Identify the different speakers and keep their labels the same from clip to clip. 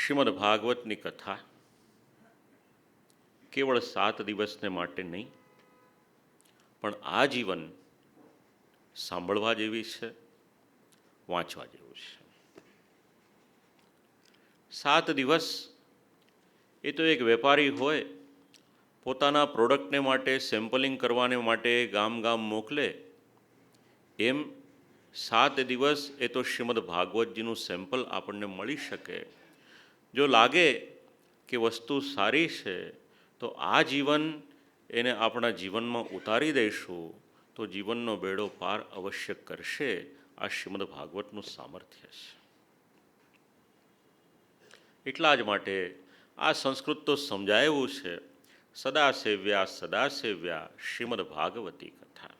Speaker 1: શ્રીમદ ભાગવતની કથા કેવળ 7 દિવસને માટે નહીં, પણ આજીવન સાંભળવા જેવી છે, વાંચવા જેવું છે. 7 દિવસ એ તો એક વેપારી હોય, પોતાના પ્રોડક્ટને માટે સેમ્પલિંગ કરવાને માટે ગામ ગામ મોકલે, એમ 7 દિવસ એ તો શ્રીમદ ભાગવતજીનું સેમ્પલ આપણને મળી શકે. જો લાગે કે વસ્તુ સારી છે તો આ જીવન એને આપણા જીવનમાં ઉતારી દઈશું તો જીવનનો બેડો પાર અવશ્ય કરશે. આ શ્રીમદ ભાગવતનું સામર્થ્ય છે. એટલા જ માટે આ સંસ્કૃત તો સમજાયું છે, સદા સેવ્યા શ્રીમદ ભાગવતી કથા.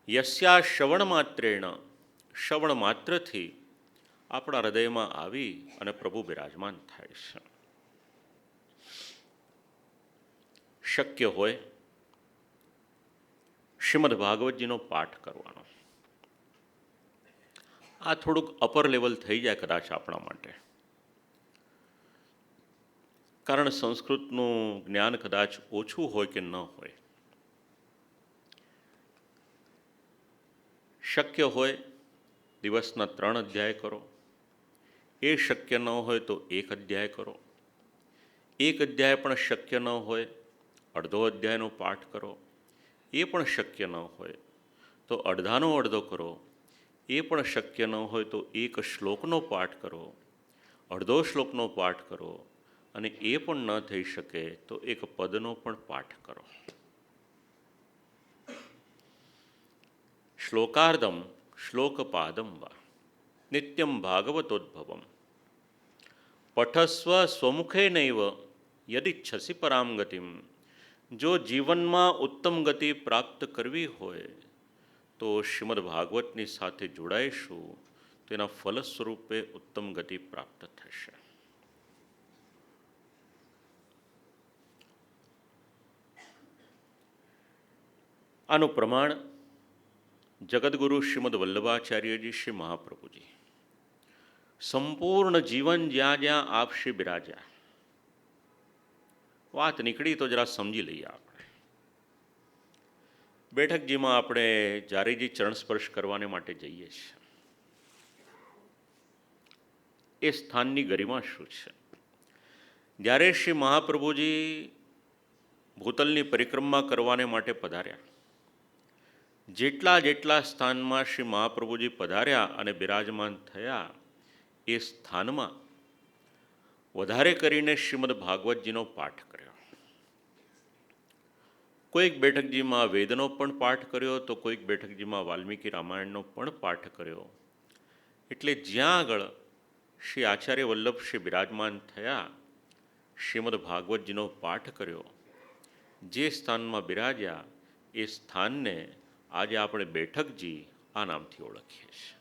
Speaker 1: યસ્યા શ્રવણ માત્રેણ, શ્રવણ માત્રથી આપણા હૃદયમાં આવી અને પ્રભુ બિરાજમાન થાય છે. શક્ય હોય શ્રીમદ ભાગવતજીનો પાઠ કરવાનો. આ થોડુંક અપર લેવલ થઈ જાય કદાચ આપણા માટે, કારણ સંસ્કૃતનું જ્ઞાન કદાચ ઓછું હોય કે ન હોય. શક્ય હોય દિવસના 3 અધ્યાય કરો, એ શક્ય ન હોય તો 1 અધ્યાય કરો. 1 અધ્યાય પણ શક્ય ન હોય અડધો અધ્યાયનો પાઠ કરો. એ પણ શક્ય ન હોય તો અડધાનો અડધો કરો. એ પણ શક્ય ન હોય તો 1 શ્લોકનો પાઠ કરો, અડધો શ્લોકનો પાઠ કરો, અને એ પણ ન થઈ શકે તો 1 પદનો પણ પાઠ કરો. શ્લોકાર્ધમ શ્લોકપાદમ વા નિત્યમ ભાગવતોદ્ભવમ પઠસ્વ સ્વમુખે નૈવ યદિચ્છસી પરામ ગતિમ. જો જીવનમાં ઉત્તમ ગતિ પ્રાપ્ત કરવી હોય તો શ્રીમદ ભાગવતની સાથે જોડાઈશું તો એના ફલ સ્વરૂપે ઉત્તમ ગતિ પ્રાપ્ત થશે. આનું પ્રમાણ જગદગુરુ શ્રીમદ વલ્લભાચાર્યજી શ્રી મહાપ્રભુજી સંપૂર્ણ જીવન જ્યાં જ્યાં આપ શ્રી બિરાજ્યા. વાત નીકળી તો જરા સમજી લઈએ. આપણે બેઠકજીમાં આપણે જારીજી ચરણ સ્પર્શ કરવાને માટે જઈએ છીએ. એ સ્થાનની ગરિમા શું છે? જ્યારે શ્રી મહાપ્રભુજી ભૂતલની પરિક્રમા કરવાને માટે પધાર્યા, જેટલા સ્થાનમાં શ્રી મહાપ્રભુજી પધાર્યા અને બિરાજમાન થયા, એ સ્થાનમાં વધારે કરીને શ્રીમદ ભાગવતજીનો પાઠ કર્યો. કોઈક બેઠકજીમાં વેદનો પણ પાઠ કર્યો તો કોઈક બેઠકજીમાં વાલ્મીકી રામાયણનો પણ પાઠ કર્યો. એટલે જ્યાં આગળ શ્રી આચાર્ય વલ્લભ શ્રી બિરાજમાન થયા, શ્રીમદ ભાગવતજીનો પાઠ કર્યો. જે સ્થાનમાં બિરાજ્યા એ સ્થાનને આજે આપણે બેઠકજી આ નામથી ઓળખીએ છીએ.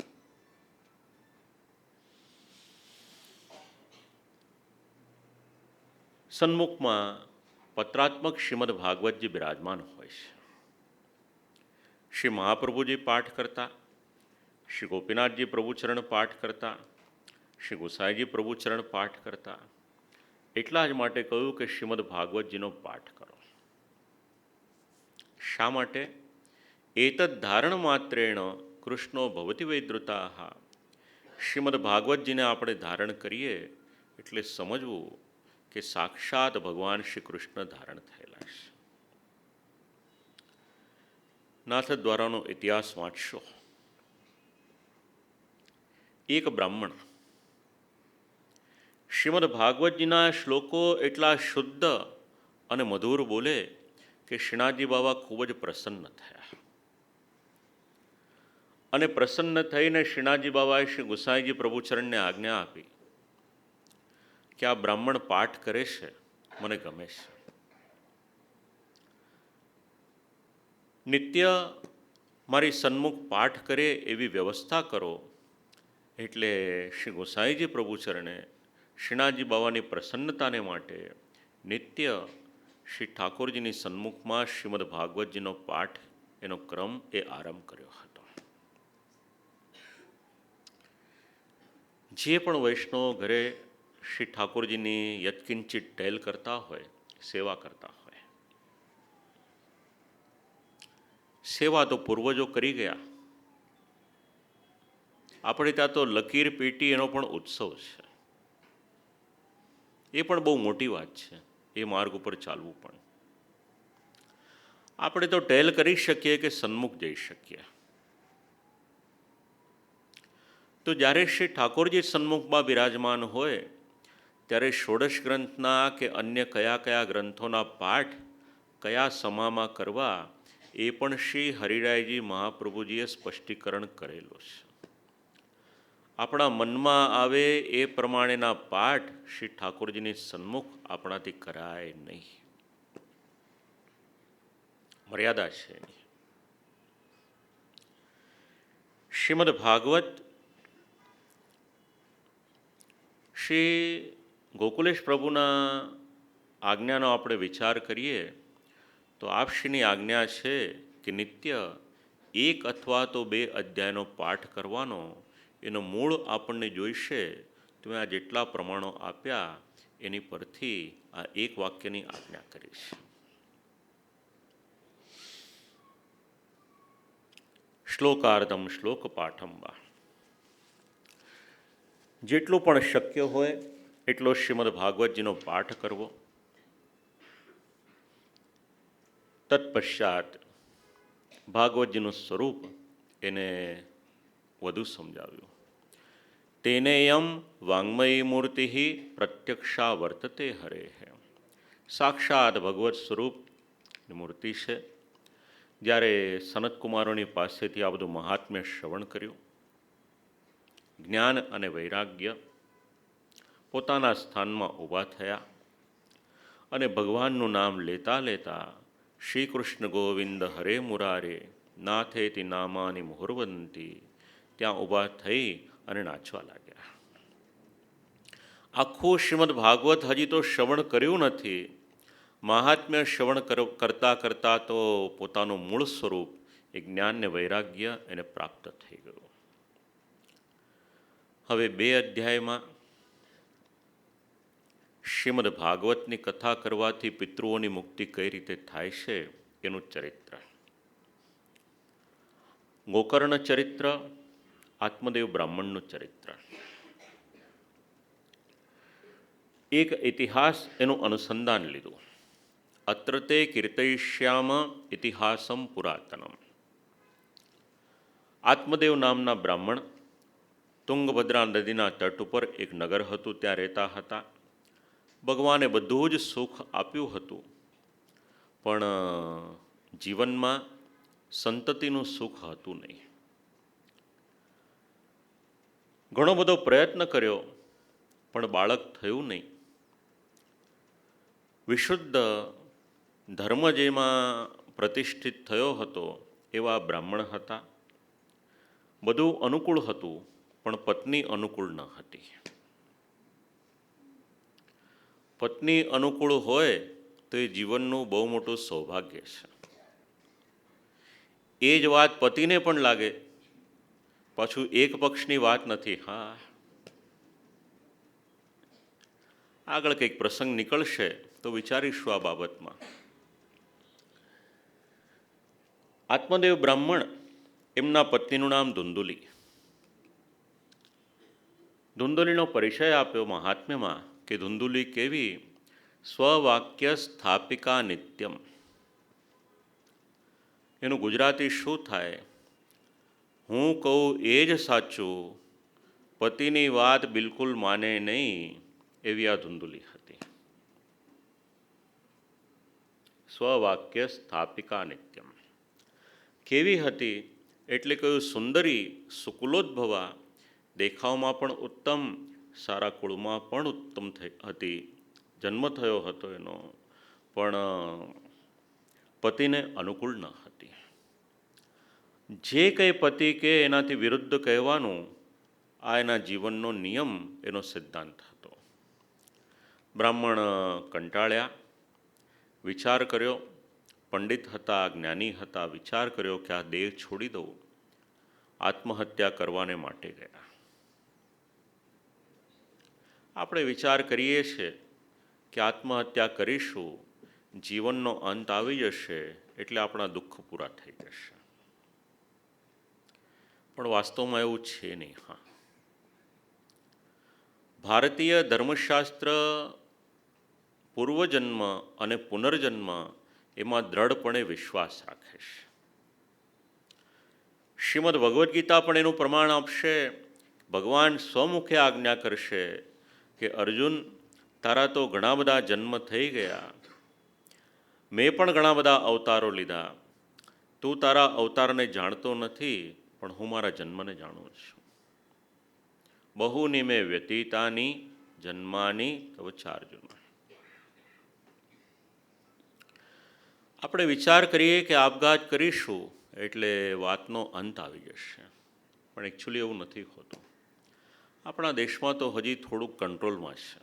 Speaker 1: સન્મુખમાં પત્રાત્મક શ્રીમદ ભાગવતજી બિરાજમાન હોય છે. શ્રી મહાપ્રભુજી પાઠ કરતા, શ્રી ગોપીનાથજી પ્રભુચરણ પાઠ કરતા, શ્રી ગોસાઈજી પ્રભુચરણ પાઠ કરતા. એટલા જ માટે કહ્યું કે શ્રીમદ ભાગવતજીનો પાઠ કરો. શા માટે? એતદ ધારણ માત્રેણ કૃષ્ણો ભવતિ વૈદ્રુતાઃ. શ્રીમદ ભાગવતજીને આપણે ધારણ કરીએ એટલે સમજવું કે સાક્ષાત ભગવાન શ્રી કૃષ્ણ ધારણ થયેલા છે. નાથદ્વારાનો ઇતિહાસ વાંચશો. એક બ્રાહ્મણ શ્રીમદ ભાગવતજીના શ્લોકો એટલા શુદ્ધ અને મધુર બોલે કે શ્રીનાથજી બાબા ખૂબ જ પ્રસન્ન થયા. અને પ્રસન્ન થઈને શ્રીનાથજી બાબાએ શ્રી ગુસાઈજી પ્રભુચરણને આજ્ઞા આપી કે આ બ્રાહ્મણ પાઠ કરે છે, મને ગમે છે. નિત્ય મારી સન્મુખ પાઠ કરે એવી વ્યવસ્થા કરો. એટલે શ્રી ગોસાઈજી પ્રભુચરણે શ્રીનાથજી બાબાની પ્રસન્નતાને માટે નિત્ય શ્રી ઠાકોરજીની સન્મુખમાં શ્રીમદ ભાગવતજીનો પાઠ એનો ક્રમ એ આરંભ કર્યો હતો. જે પણ વૈષ્ણવ ઘરે શ્રી ઠાકોરજીની યત્કિંચિત ટેલ કરતા હોય, સેવા કરતા હોય, સેવા તો પૂર્વજો કરી ગયા. આપણે ત્યાં તો લકીર પેટી એનો પણ ઉત્સવ છે. એ પણ બહુ મોટી વાત છે, એ માર્ગ ઉપર ચાલવું પણ. આપણે તો ટેલ કરી શકીએ કે સન્મુખ જઈ શકીએ. તો જ્યારે શ્રી ઠાકોરજી સન્મુખમાં બિરાજમાન હોય ત્યારે ષોડશ ગ્રંથના કે અન્ય કયા કયા ગ્રંથોના પાઠ કયા સમામાં કરવા એ પણ શ્રી હરિરાયજી મહાપ્રભુજીએ સ્પષ્ટીકરણ કરેલું છે. આપણા મનમાં આવે એ પ્રમાણેના પાઠ શ્રી ઠાકોરજીની સન્મુખ આપણાથી કરાય નહીં. મર્યાદા છે એની. શ્રીમદ ભાગવત શ્રી ગોકુલેશ પ્રભુના આજ્ઞાનો આપણે વિચાર કરીએ તો આપશ્રીની આજ્ઞા છે કે નિત્ય 1 અથવા તો 2 અધ્યાયનો પાઠ કરવાનો. એનો મૂળ આપણને જોઈશે તો મેં આ જેટલા પ્રમાણો આપ્યા એની પરથી આ એક વાક્યની આજ્ઞા કરીશ. શ્લોકાર્ધમ શ્લોક પાઠમ વા. જેટલું પણ શક્ય હોય એટલો શ્રીમદ ભાગવતજીનો પાઠ કરવો. તત્પશ્ચાત ભાગવતજીનું સ્વરૂપ એને વધુ સમજાવ્યું. તેનેયમ વાંગ્મયી મૂર્તિ પ્રત્યક્ષા વર્તતે હરે. સાક્ષાત ભગવત સ્વરૂપની મૂર્તિ છે. જ્યારે સનતકુમારોની પાસેથી આ બધું મહાત્મ્ય શ્રવણ કર્યું, જ્ઞાન અને વૈરાગ્ય પોતાના સ્થાનમાં ઊભા થયા અને ભગવાનનું નામ લેતા લેતા શ્રી કૃષ્ણ ગોવિંદ હરે મુરારે નાથેતિ નામાની મુહુર્વંતી ત્યાં ઊભા થઈ અને નાચવા લાગ્યા. આખું શ્રીમદ ભાગવત હજી તો શ્રવણ કર્યું નથી. મહાત્મ્ય શ્રવણ કરતાં કરતાં તો પોતાનું મૂળ સ્વરૂપ એ જ્ઞાન ને વૈરાગ્ય એને પ્રાપ્ત થઈ ગયું. હવે 2 અધ્યાયમાં શ્રીમદ ભાગવતની કથા કરવાથી પિતૃઓની મુક્તિ કઈ રીતે થાય છે એનું ચરિત્ર. ગોકર્ણ ચરિત્ર, આત્મદેવ બ્રાહ્મણનું ચરિત્ર. એક ઇતિહાસ એનું અનુસંધાન લીધું. અત્ર તે કીર્તયિષ્યામ ઇતિહાસમ પુરાતનમ. આત્મદેવ નામના બ્રાહ્મણ તુંગભદ્રા નદીના તટ ઉપર એક નગર હતું, ત્યાં રહેતા હતા. ભગવાને બધું જ સુખ આપ્યું હતું, પણ જીવનમાં સંતતિનું સુખ હતું નહીં. ઘણો બધો પ્રયત્ન કર્યો પણ બાળક થયું નહીં. વિશુદ્ધ ધર્મ જેમાં પ્રતિષ્ઠિત થયો હતો એવા બ્રાહ્મણ હતા. બધું અનુકૂળ હતું પણ પત્ની અનુકૂળ ન હતી. પત્ની અનુકૂળ હોય તો એ જીવનનું બહુ મોટું સૌભાગ્ય છે. એ જ વાત પતિને પણ લાગે. પાછું એક પક્ષની વાત નથી. હા, આગળ કંઈક પ્રસંગ નીકળશે તો વિચારીશું આ બાબતમાં. આત્મદેવ બ્રાહ્મણ, એમના પત્નીનું નામ ધુંધુલી. ધુંધુલીનો પરિચય આપ્યો મહાત્મ્યમાં કે ધુંધુલી કેવી? સ્વવાક્ય સ્થાપિકા નિત્યમ. એનું ગુજરાતી શું થાય? હું કહું એ જ સાચું, પતિની વાત બિલકુલ માને નહીં, એવી આ ધુંધુલી હતી. સ્વવાક્ય સ્થાપિકા નિત્યમ. કેવી હતી? એટલે કહ્યું સુંદરી સુકુલોદ્ભવા, દેખાવમાં પણ ઉત્તમ, સારા કુળમાં પણ ઉત્તમ હતી. જન્મ થયો હતો એનો, પણ પતિને અનુકૂળ ન હતી. જે કંઈ પતિ કે એનાથી વિરુદ્ધ કહેવાનું, આ એના જીવનનો નિયમ, એનો સિદ્ધાંત હતો. બ્રાહ્મણ કંટાળ્યા, વિચાર કર્યો. પંડિત હતા, જ્ઞાની હતા. વિચાર કર્યો કે આ દેહ છોડી દઉં. આત્મહત્યા કરવાને માટે ગયા. આપણે વિચાર કરીએ છીએ કે આત્મહત્યા કરીશું, જીવનનો અંત આવી જશે એટલે આપણા દુઃખ પૂરા થઈ જશે. પણ વાસ્તવમાં એવું છે નહીં. હા, ભારતીય ધર્મશાસ્ત્ર પૂર્વજન્મ અને પુનર્જન્મ એમાં દ્રઢપણે વિશ્વાસ રાખે છે. શ્રીમદ ભગવદ્ ગીતા પણ એનું પ્રમાણ આપશે. ભગવાન સ્વમુખે આજ્ઞા કરશે કે અર્જુન, તારા તો ઘણા બધા જન્મ થઈ ગયા, મેં પણ ઘણા બધા અવતારો લીધા, તું તારા અવતારને જાણતો નથી, પણ હું મારા જન્મને જાણું છું. બહુની મેં વ્યતીતાની જન્માની તવ ચાર્જુન. આપણે વિચાર કરીએ કે આપઘાત કરીશું એટલે વાતનો અંત આવી જશે, પણ એકચ્યુઅલી એવું નથી હોતું. આપણા દેશમાં તો હજી થોડુંક કંટ્રોલમાં છે.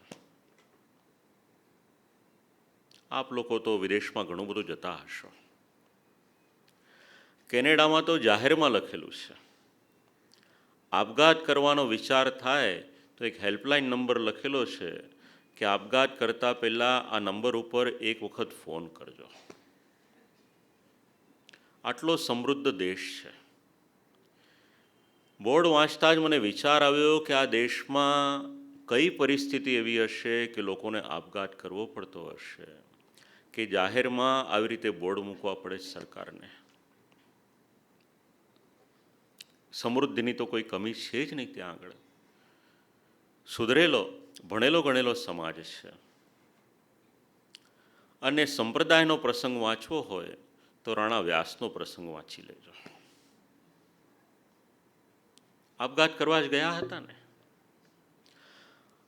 Speaker 1: આપ લોકો તો વિદેશમાં ઘણું બધું જતા હશો. કેનેડામાં તો જાહેરમાં લખેલું છે, આપઘાત કરવાનો વિચાર થાય તો એક હેલ્પલાઇન નંબર લખેલો છે કે આપઘાત કરતાં પહેલાં આ નંબર ઉપર એક વખત ફોન કરજો. આટલો સમૃદ્ધ દેશ છે. બોર્ડ વાંચતા જ મને વિચાર આવ્યો કે આ દેશમાં કઈ પરિસ્થિતિ એવી હશે કે લોકોને આપઘાત કરવો પડતો હશે કે જાહેરમાં આવી રીતે બોર્ડ મૂકવા પડે સરકારને. સમૃદ્ધિની તો કોઈ કમી છે જ નહીં ત્યાં આગળ. સુધરેલો ભણેલો ગણેલો સમાજ છે. અને સંપ્રદાયનો પ્રસંગ વાંચવો હોય તો રાણા વ્યાસનો પ્રસંગ વાંચી લેજો. આપઘાત કરવા જ ગયા હતા ને.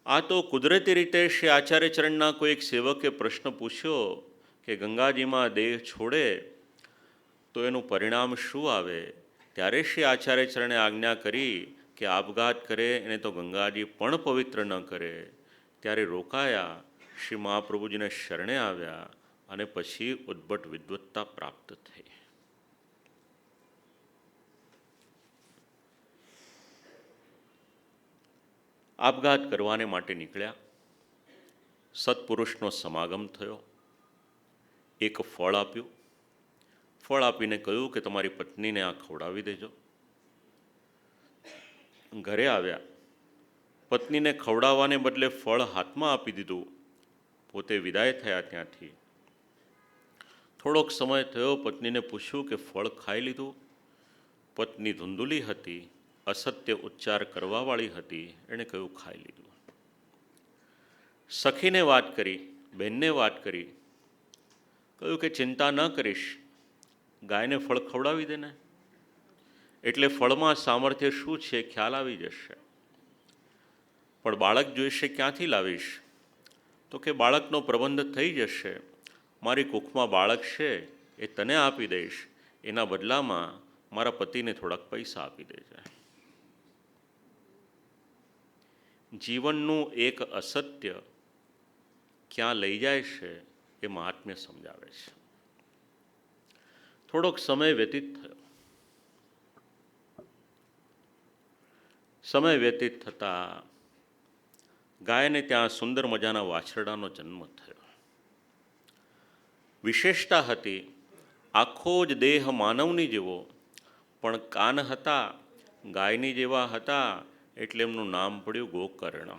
Speaker 1: આ તો કુદરતી રીતે શ્રી આચાર્ય ચરણના કોઈ એક સેવકે પ્રશ્ન પૂછ્યો કે ગંગાજીમાં દેહ છોડે તો એનું પરિણામ શું આવે? ત્યારે શ્રી આચાર્ય ચરણે આજ્ઞા કરી કે આપઘાત કરે એને તો ગંગાજી પણ પવિત્ર ન કરે. ત્યારે રોકાયા, શ્રી મહાપ્રભુજીને શરણે આવ્યા અને પછી ઉદ્ભટ વિદ્વત્તા પ્રાપ્ત થઈ. આપઘાત કરવાને માટે નીકળ્યા. સત્પુરુષનો સમાગમ થયો. એક ફળ આપ્યું. ફળ આપીને કહ્યું કે તમારી પત્નીને આ ખવડાવી દેજો. ઘરે આવ્યા. પત્નીને ખવડાવવાને બદલે ફળ હાથમાં આપી દીધું. પોતે વિદાય થયા ત્યાંથી. થોડોક સમય થયો, પત્નીને પૂછ્યું કે ફળ ખાઈ લીધું? પત્ની ધૂંધુલી હતી, અસત્ય ઉચ્ચાર કરવાવાળી હતી. એણે કહ્યું ખાઈ લીધું. સખીને વાત કરી, બહેનને વાત કરી. કહ્યું કે ચિંતા ન કરીશ, ગાયને ફળ ખવડાવી દે ને, એટલે ફળમાં સામર્થ્ય શું છે ખ્યાલ આવી જશે. પણ બાળક જોઈશે ક્યાંથી લાવીશ? તો કે બાળકનો પ્રબંધ થઈ જશે. મારી કુખમાં બાળક છે એ તને આપી દઈશ, એના બદલામાં મારા પતિને થોડાક પૈસા આપી દેજે. જીવનનું એક અસત્ય ક્યાં લઈ જાય છે એ મહાત્મ્ય સમજાવે છે. થોડોક સમય વ્યતીત થયો. સમય વ્યતીત થતાં ગાયને ત્યાં સુંદર મજાના વાછરડાનો જન્મ થયો. વિશેષતા હતી, આખો જ દેહ માનવની જેવો, પણ કાન હતા ગાયની જેવા હતા, એટલે એમનું નામ પડ્યું ગોકર્ણ.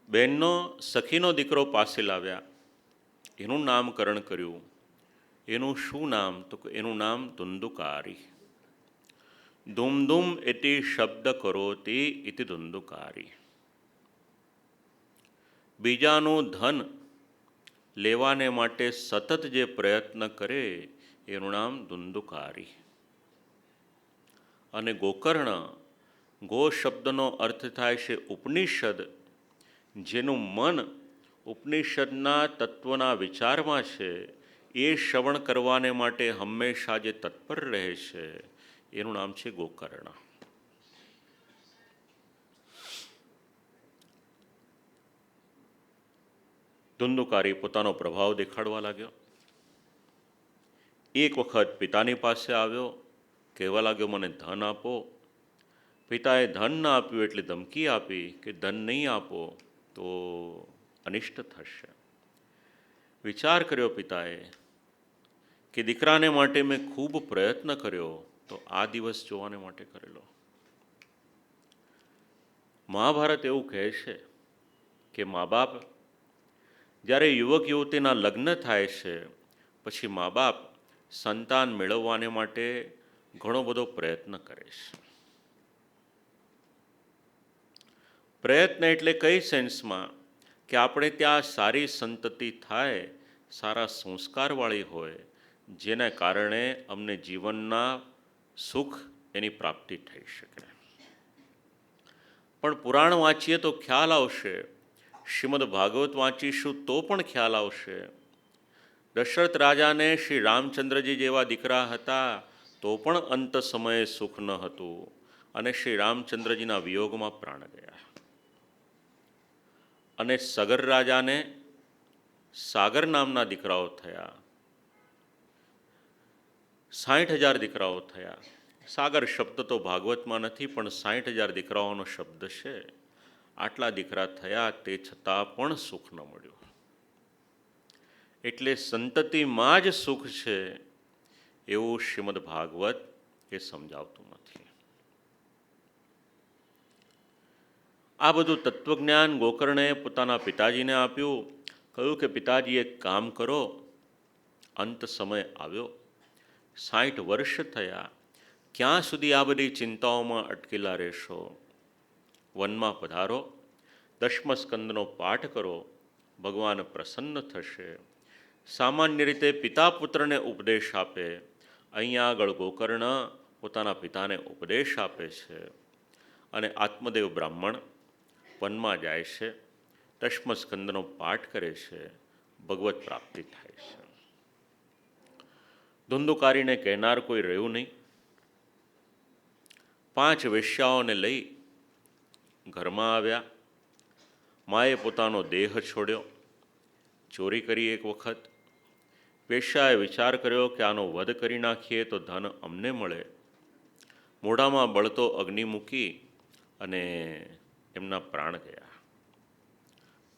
Speaker 1: બહેનનો સખીનો દીકરો પાસે લાવ્યા, એનું નામકરણ કર્યું. એનું શું નામ? તો એનું નામ ધુંધુકારી. ધૂમ ધૂમ એતિ શબ્દ કરોતી ઇતિ ધુંધુકારી. બીજાનું ધન લેવાને માટે સતત જે પ્રયત્ન કરે એનું નામ ધુંધુકારી. અને ગોકર્ણ, ગો શબ્દનો અર્થ થાય છે ઉપનિષદ. જેનું મન ઉપનિષદના તત્વના વિચારમાં છે, એ શ્રવણ કરવાને માટે હંમેશા જે તત્પર રહે છે એનું નામ છે ગોકર્ણ. ધુંધુકારી પોતાનો પ્રભાવ દેખાડવા લાગ્યો. એક વખત પિતાની પાસે આવ્યો કહેવા લાગ્યો, મને ધન આપો. પિતાએ ધન ના આપ્યું એટલે ધમકી આપી કે ધન નહીં આપો તો અનિષ્ટ થશે. વિચાર કર્યો પિતાએ કે દીકરાને માટે મેં ખૂબ પ્રયત્ન કર્યો તો આ દિવસ જોવાને માટે કરેલો. મહાભારત એવું કહે છે કે મા બાપ જ્યારે યુવક યુવતીના લગ્ન થાય છે પછી મા બાપ સંતાન મેળવવાને માટે ઘણો બધો પ્રયત્ન કરે છે. પ્રયત્ન એટલે કઈ સેન્સમાં કે આપણે ત્યાં સારી સંતતિ થાય, સારા સંસ્કારવાળી હોય, જેના કારણે અમને જીવનના સુખ એની પ્રાપ્તિ થઈ શકે. પણ પુરાણ વાંચીએ તો ખ્યાલ આવશે, શ્રીમદ ભાગવત વાંચીશું તો પણ ખ્યાલ આવશે. દશરથ રાજાને શ્રી રામચંદ્રજી જેવા દીકરા હતા તો પણ અંત સમયે સુખ ન હતું અને શ્રી રામચંદ્રજીના વિયોગમાં પ્રાણ ગયા. અને સગર રાજાને સાગર નામના દીકરાઓ થયા, 60,000 દીકરાઓ થયા. સાગર શબ્દ તો ભાગવતમાં નથી પણ 60,000 દીકરાઓનો શબ્દ છે. આટલા દીકરા થયા તે છતાં પણ સુખ ન મળ્યું. એટલે સંતતિમાં જ સુખ છે એવું શ્રીમદ ભાગવત એ સમજાવતું નથી. આ બધું તત્વજ્ઞાન ગોકર્ણે પોતાના પિતાજીને આપ્યું. કહ્યું કે પિતાજી એક કામ કરો, અંત સમય આવ્યો, 60 વર્ષ થયા, ક્યાં સુધી આ બધી ચિંતાઓમાં અટકેલા રહેશો? વનમાં પધારો, 10મ સ્કંદનો પાઠ કરો, ભગવાન પ્રસન્ન થશે. સામાન્ય રીતે પિતા પુત્રને ઉપદેશ આપે, અહીંયા આગળ ગોકર્ણ પોતાના પિતાને ઉપદેશ આપે છે. અને આત્મદેવ બ્રાહ્મણ વનમાં જાય છે, 10મ સ્કંદનો પાઠ કરે છે, ભગવત પ્રાપ્તિ થાય છે. ધુંધુકારીને કહેનાર કોઈ રહ્યું નહીં. 5 વેશ્યાઓને લઈ ઘરમાં આવ્યા. માએ પોતાનો દેહ છોડ્યો, ચોરી કરી એક વખત. વેશ્યાએ વિચાર કર્યો કે આનો વધ કરી નાખીએ તો ધન અમને મળે. મોઢામાં બળતો અગ્નિ મૂકી અને એમના પ્રાણ ગયા.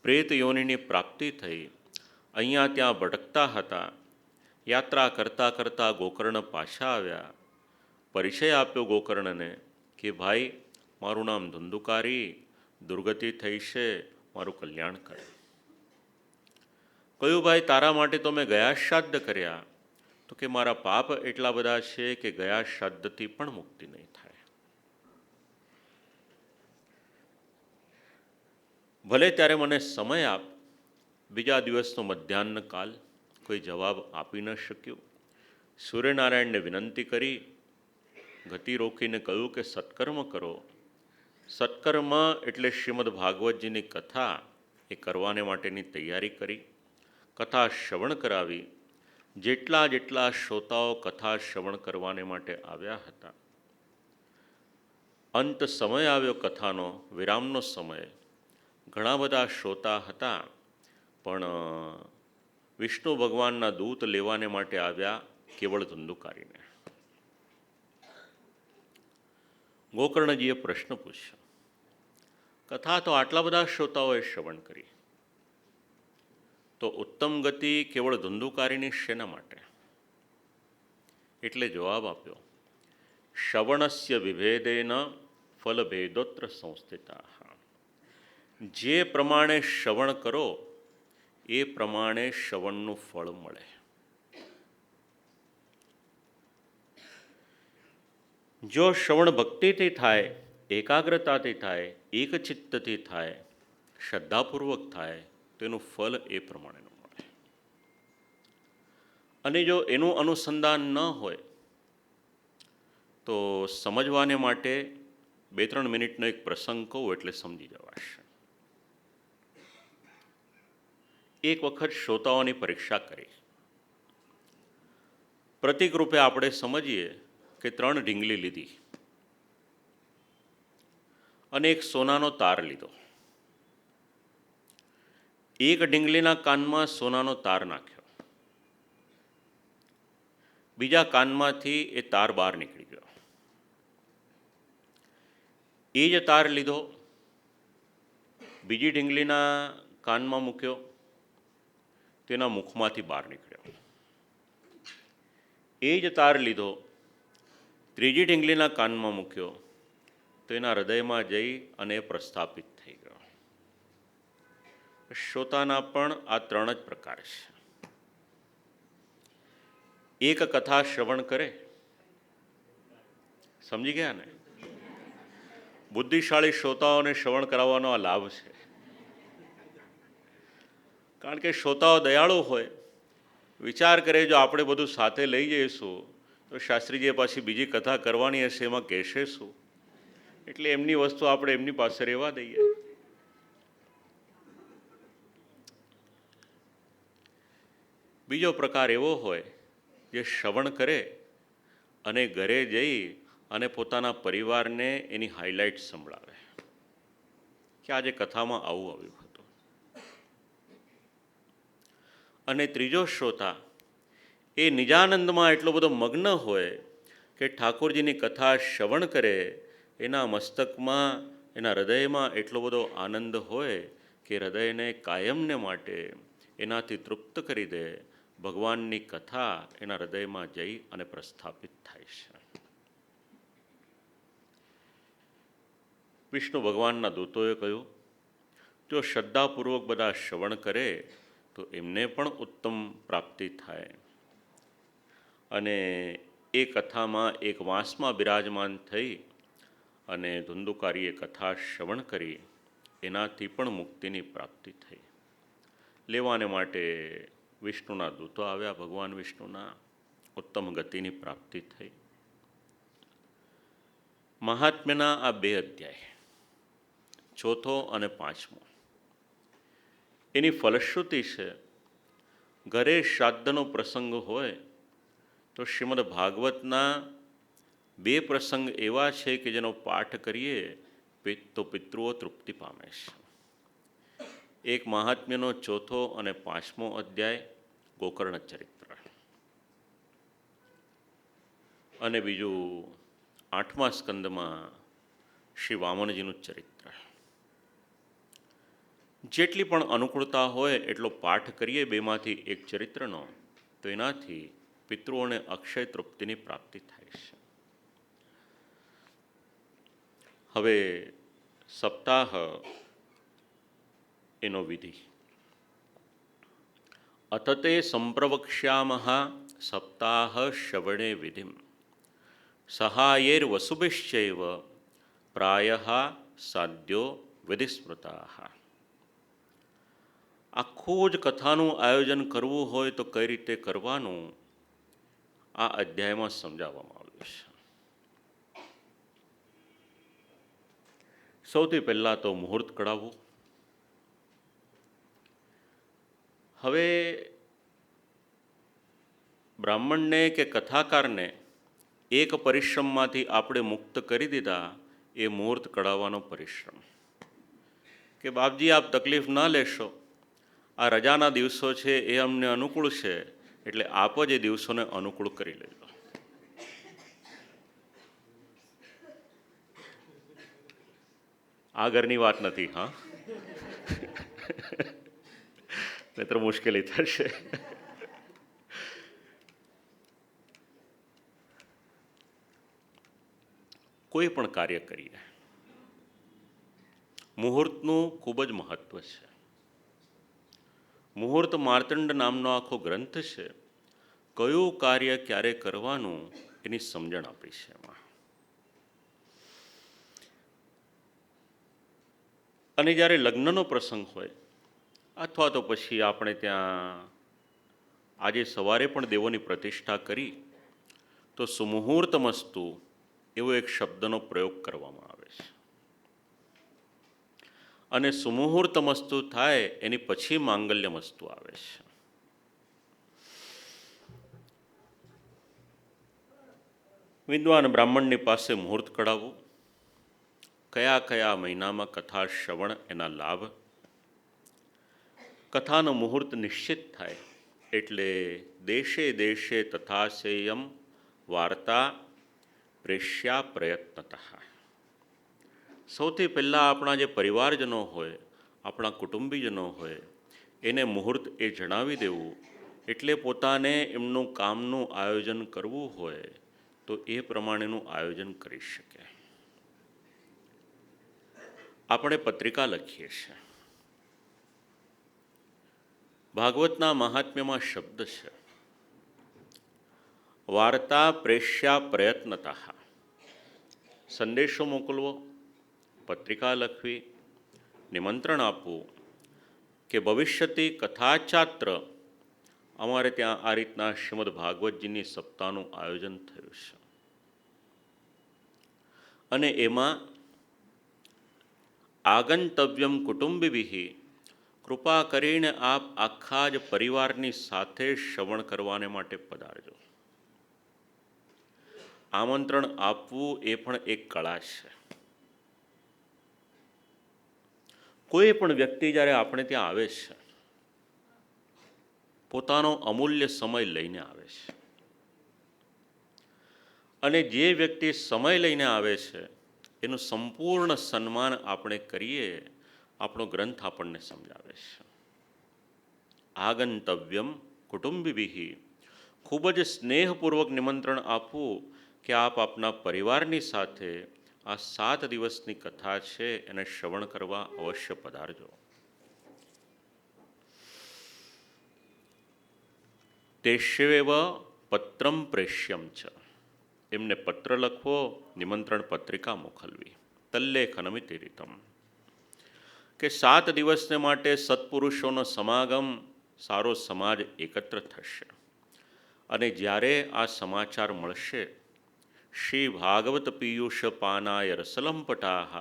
Speaker 1: પ્રેત યોનિની પ્રાપ્તિ થઈ. અહીંયા ત્યાં ભટકતા હતા. યાત્રા કરતાં કરતાં ગોકર્ણ પાછા આવ્યા. પરિચય આપ્યો ગોકર્ણને કે ભાઈ, મારું નામ ધુંધુકારી, દુર્ગતિ થઈ છે, મારું કલ્યાણ કરે. કહ્યું, ભાઈ તારા માટે તો મેં ગયા શ્રાદ્ધ કર્યા. તો કે મારા પાપ એટલા બધા છે કે ગયા શ્રાદ્ધથી પણ મુક્તિ નહીં થાય. ભલે ત્યારે મને સમય આપ. બીજા દિવસનો મધ્યાહ્ન કાલ. કોઈ જવાબ આપી ન શક્યું. સૂર્યનારાયણને વિનંતી કરી, ગતિ રોકીને કહ્યું કે સત્કર્મ કરો. સત્કર્મ એટલે શ્રીમદ ભાગવતજીની કથા એ કરવાને માટેની તૈયારી કરી. કથા શ્રવણ કરાવી. જેટલા જેટલા શ્રોતાઓ કથા શ્રવણ કરવાને માટે આવ્યા હતા. અંત સમય આવ્યો કથાનો, વિરામનો સમય. ઘણા બધા શ્રોતા હતા પણ વિષ્ણુ ભગવાનના દૂત લેવાને માટે આવ્યા કેવળ ધુંધુકારીને. ગોકર્ણજીએ પ્રશ્ન પૂછ્યો, કથા તો આટલા બધા શ્રોતાઓએ શ્રવણ કરી, તો ઉત્તમ ગતિ કેવળ ધુંધુકારીની શેના માટે? એટલે જવાબ આપ્યો, શ્રવણસ્ય વિભેદેન ફલભેદોત્ર સંસ્થિતા. જે પ્રમાણે શ્રવણ કરો એ પ્રમાણે શ્રવણનું ફળ મળે. જો શ્રવણ ભક્તિથી થાય, એકાગ્રતાથી થાય, એકચિત્તથી થાય, શ્રદ્ધાપૂર્વક થાય, તેનું ફલ એ પ્રમાણેનું મળે. અને જો એનું અનુસંધાન ન હોય તો સમજવાને માટે 2-3 મિનિટનો એક પ્રસંગ કહું એટલે સમજી જવાશે. એક વખત શ્રોતાઓની પરીક્ષા કરી. પ્રતિક રૂપે આપણે સમજીએ કે 3 ઢીંગલી લીધી અને એક સોનાનો તાર લીધો. એક ઢીંગલીના કાનમાં સોનાનો તાર નાખ્યો, બીજા કાનમાંથી એ તાર બહાર નીકળી ગયો. એ જ તાર લીધો, બીજી ઢીંગલીના કાનમાં મૂક્યો, તેના મુખમાંથી બહાર નીકળ્યો. એ જ તાર લીધો, ત્રીજી ઢીંગલીના કાનમાં મૂક્યો, તો એના હૃદયમાં જઈ અને પ્રસ્થાપિત થઈ ગયો. શ્રોતાના પણ આ ત્રણ જ પ્રકાર છે. એક કથા શ્રવણ કરે, સમજી ગયા ને? બુદ્ધિશાળી શ્રોતાઓને શ્રવણ કરાવવાનો આ લાભ છે. કારણ કે શ્રોતાઓ દયાળુ હોય, વિચાર કરે જો આપણે બધું સાથે લઈ જઈશું તો શાસ્ત્રીજીએ પાછી બીજી કથા કરવાની હશે, એમાં કહેશે શું? એટલે એમની વસ્તુ આપણે એમની પાસે રહેવા દઈએ. બીજો પ્રકાર એવો હોય જે શ્રવણ કરે અને ઘરે જઈ અને પોતાના પરિવારને એની હાઇલાઇટ સંભળાવે કે આજે કથામાં આવું આવ્યું હતું. અને ત્રીજો શ્રોતા એ નિજાનંદમાં એટલો બધો મગ્ન હોય કે ઠાકોરજીની કથા શ્રવણ કરે, એના મસ્તકમાં, એના હૃદયમાં એટલો બધો આનંદ હોય કે હૃદયને કાયમને માટે એનાથી તૃપ્ત કરી દે. ભગવાનની કથા એના હૃદયમાં જઈ અને પ્રસ્થાપિત થાય છે. વિષ્ણુ ભગવાનના દૂતોએ કહ્યું, જો શ્રદ્ધાપૂર્વક બધા શ્રવણ કરે તો એમને પણ ઉત્તમ પ્રાપ્તિ થાય. અને એ કથામાં એક વાંસમાં બિરાજમાન થઈ અને ધુંધુકારીએ કથા શ્રવણ કરી, એનાથી પણ મુક્તિની પ્રાપ્તિ થઈ. લેવાને માટે વિષ્ણુના દૂતો આવ્યા, ભગવાન વિષ્ણુના, ઉત્તમ ગતિની પ્રાપ્તિ થઈ. મહાત્મ્યના આ બે અધ્યાય, ચોથો અને પાંચમો, એની ફલશ્રુતિ છે. ઘરે શ્રાદ્ધનો પ્રસંગ હોય તો શ્રીમદ ભાગવતના બે પ્રસંગ એવા છે કે જેનો પાઠ કરીએ તો પિતૃઓ તૃપ્તિ પામે છે. એક મહાત્મ્યનો ચોથો અને પાંચમો અધ્યાય, ગોકર્ણ ચરિત્ર, અને બીજું 8મા સ્કંદમાં શ્રી વામનજીનું ચરિત્ર. જેટલી પણ અનુકૂળતા હોય એટલો પાઠ કરીએ બેમાંથી એક ચરિત્રનો, તો એનાથી પિતૃઓને અક્ષય તૃપ્તિની પ્રાપ્તિ થાય છે. હવે સપ્તાહ એનો વિધિ. અતતે સંપ્રવક્ષ્યામઃ સપ્તાહ શ્રવણે વિધિમ સહાયેર વસુભિશ્ચૈવ પ્રાયઃ સાધ્યો વિધિસ્મૃતાઃ. આખું જ કથાનું આયોજન કરવું હોય તો કઈ રીતે કરવાનું આ અધ્યાયમાં સમજાવવામાં આવ્યું છે. સૌથી પહેલાં તો મુહૂર્ત કઢાવવું. હવે બ્રાહ્મણને કે કથાકારને એક પરિશ્રમમાંથી આપણે મુક્ત કરી દીધા, એ મુહૂર્ત કઢાવવાનો પરિશ્રમ. કે બાપજી આપ તકલીફ ના લેશો, આ રજાના દિવસો છે એ અમને અનુકૂળ છે, એટલે આપ જ એ દિવસોને અનુકૂળ કરી લેજો. આ ઘરની વાત નથી, હા, નહીતર મુશ્કેલી થશે. કોઈ પણ કાર્ય કરીએ, મુહૂર્તનું ખૂબ જ મહત્વ છે. મુહૂર્ત માર્તંડ નામનો આખો ગ્રંથ છે. કયું કાર્ય ક્યારે કરવાનું એની સમજણ આપી છે એમાં. અને જ્યારે લગ્નનો પ્રસંગ હોય, અથવા તો પછી આપણે ત્યાં આજે સવારે પણ દેવોની પ્રતિષ્ઠા કરી, તો સુમુહૂર્તમસ્તુ એવો એક શબ્દનો પ્રયોગ કરવામાં આવે છે. અને સુમુહૂર્તમસ્તુ થાય એની પછી માંગલ્યમસ્તુ આવે છે. વિદ્વાન બ્રાહ્મણની પાસે મુહૂર્ત કઢાવવું, કયા કયા મહિનામાં કથા શ્રવણ, એના લાભ. કથાનો મુહૂર્ત નિશ્ચિત થાય એટલે દેશે દેશે તથા સેયમ વાર્તા પ્રેષ્યા પ્રયત્નતઃ. સૌથી પહેલાં આપણા જે પરિવારજનો હોય, આપણા કુટુંબીજનો હોય, એને મુહૂર્ત એ જણાવી દેવું. એટલે પોતાને એમનું કામનું આયોજન કરવું હોય તો એ પ્રમાણેનું આયોજન કરી શકે. આપણે પત્રિકા લખીએ છીએ. ભાગવતના મહાત્મ્યમાં શબ્દ છે, વાર્તા પ્રેષ્યા પ્રયત્નતઃ. સંદેશો મોકલવો, પત્રિકા લખવી, નિમંત્રણ આપવું કે ભવિષ્યથી કથાચાત્ર અમારે ત્યાં આ રીતના શ્રીમદ ભાગવતજીની સપ્તાહનું આયોજન થયું છે અને એમાં આગંતવ્યમ કુટુંબિભિઃ, કૃપા કરીને આપ આખા જ પરિવારની સાથે શ્રવણ કરવાને માટે પધારજો. આમંત્રણ આપવું એ પણ એક કળા છે. કોઈ પણ વ્યક્તિ જ્યારે આપણે ત્યાં આવે છે, પોતાનો અમૂલ્ય સમય લઈને આવે છે, અને જે વ્યક્તિ સમય લઈને આવે છે એનું સંપૂર્ણ સન્માન આપણે કરીએ. આપણો ગ્રંથ આપણને સમજાવે છે, આગંતવ્યમ કુટુંબિભિઃ. ખૂબ જ સ્નેહપૂર્વક નિમંત્રણ આપવું કે આપ આપના પરિવારની સાથે આ 7 દિવસની કથા છે એને શ્રવણ કરવા અવશ્ય પધારજો. તેષ્વેવ પત્રમ પ્રેષ્યમ છે. એમને પત્ર લખવો, નિમંત્રણ પત્રિકા મોકલવી. તલ્લેખનમિતિ રીતમ, કે 7 દિવસને માટે સત્પુરુષોનો સમાગમ, સારો સમાજ એકત્ર થશે. અને જ્યારે આ સમાચાર મળશે, શ્રી ભાગવત પિયુષ પાનાય રસલંપટાહ,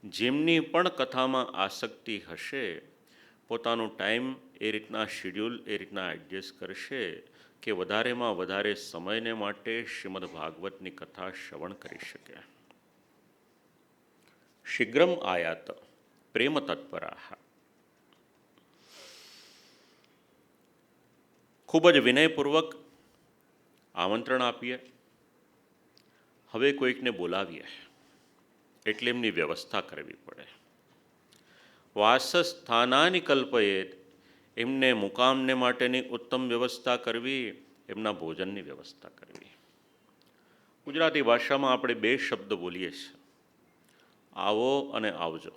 Speaker 1: જેમની પણ કથામાં આસક્તિ હશે, પોતાનું ટાઈમ એ રીતના શિડ્યુલ એ રીતના એડજસ્ટ કરશે કે વધારેમાં વધારે સમયને માટે શ્રીમદ ભાગવતની કથા શ્રવણ કરી શકે. શીઘ્રમ આયાત પ્રેમ તત્પરાહ. ખૂબ જ વિનયપૂર્વક આમંત્રણ આપીએ. હવે કોઈકને બોલાવીએ એટલે એમની વ્યવસ્થા કરવી પડે. વાસસ્થાનાની કલ્પયેત, એમને મુકામને માટેની ઉત્તમ વ્યવસ્થા કરવી, એમના ભોજનની વ્યવસ્થા કરવી. ગુજરાતી ભાષામાં આપણે 2 શબ્દ બોલીએ છીએ, આવો અને આવજો.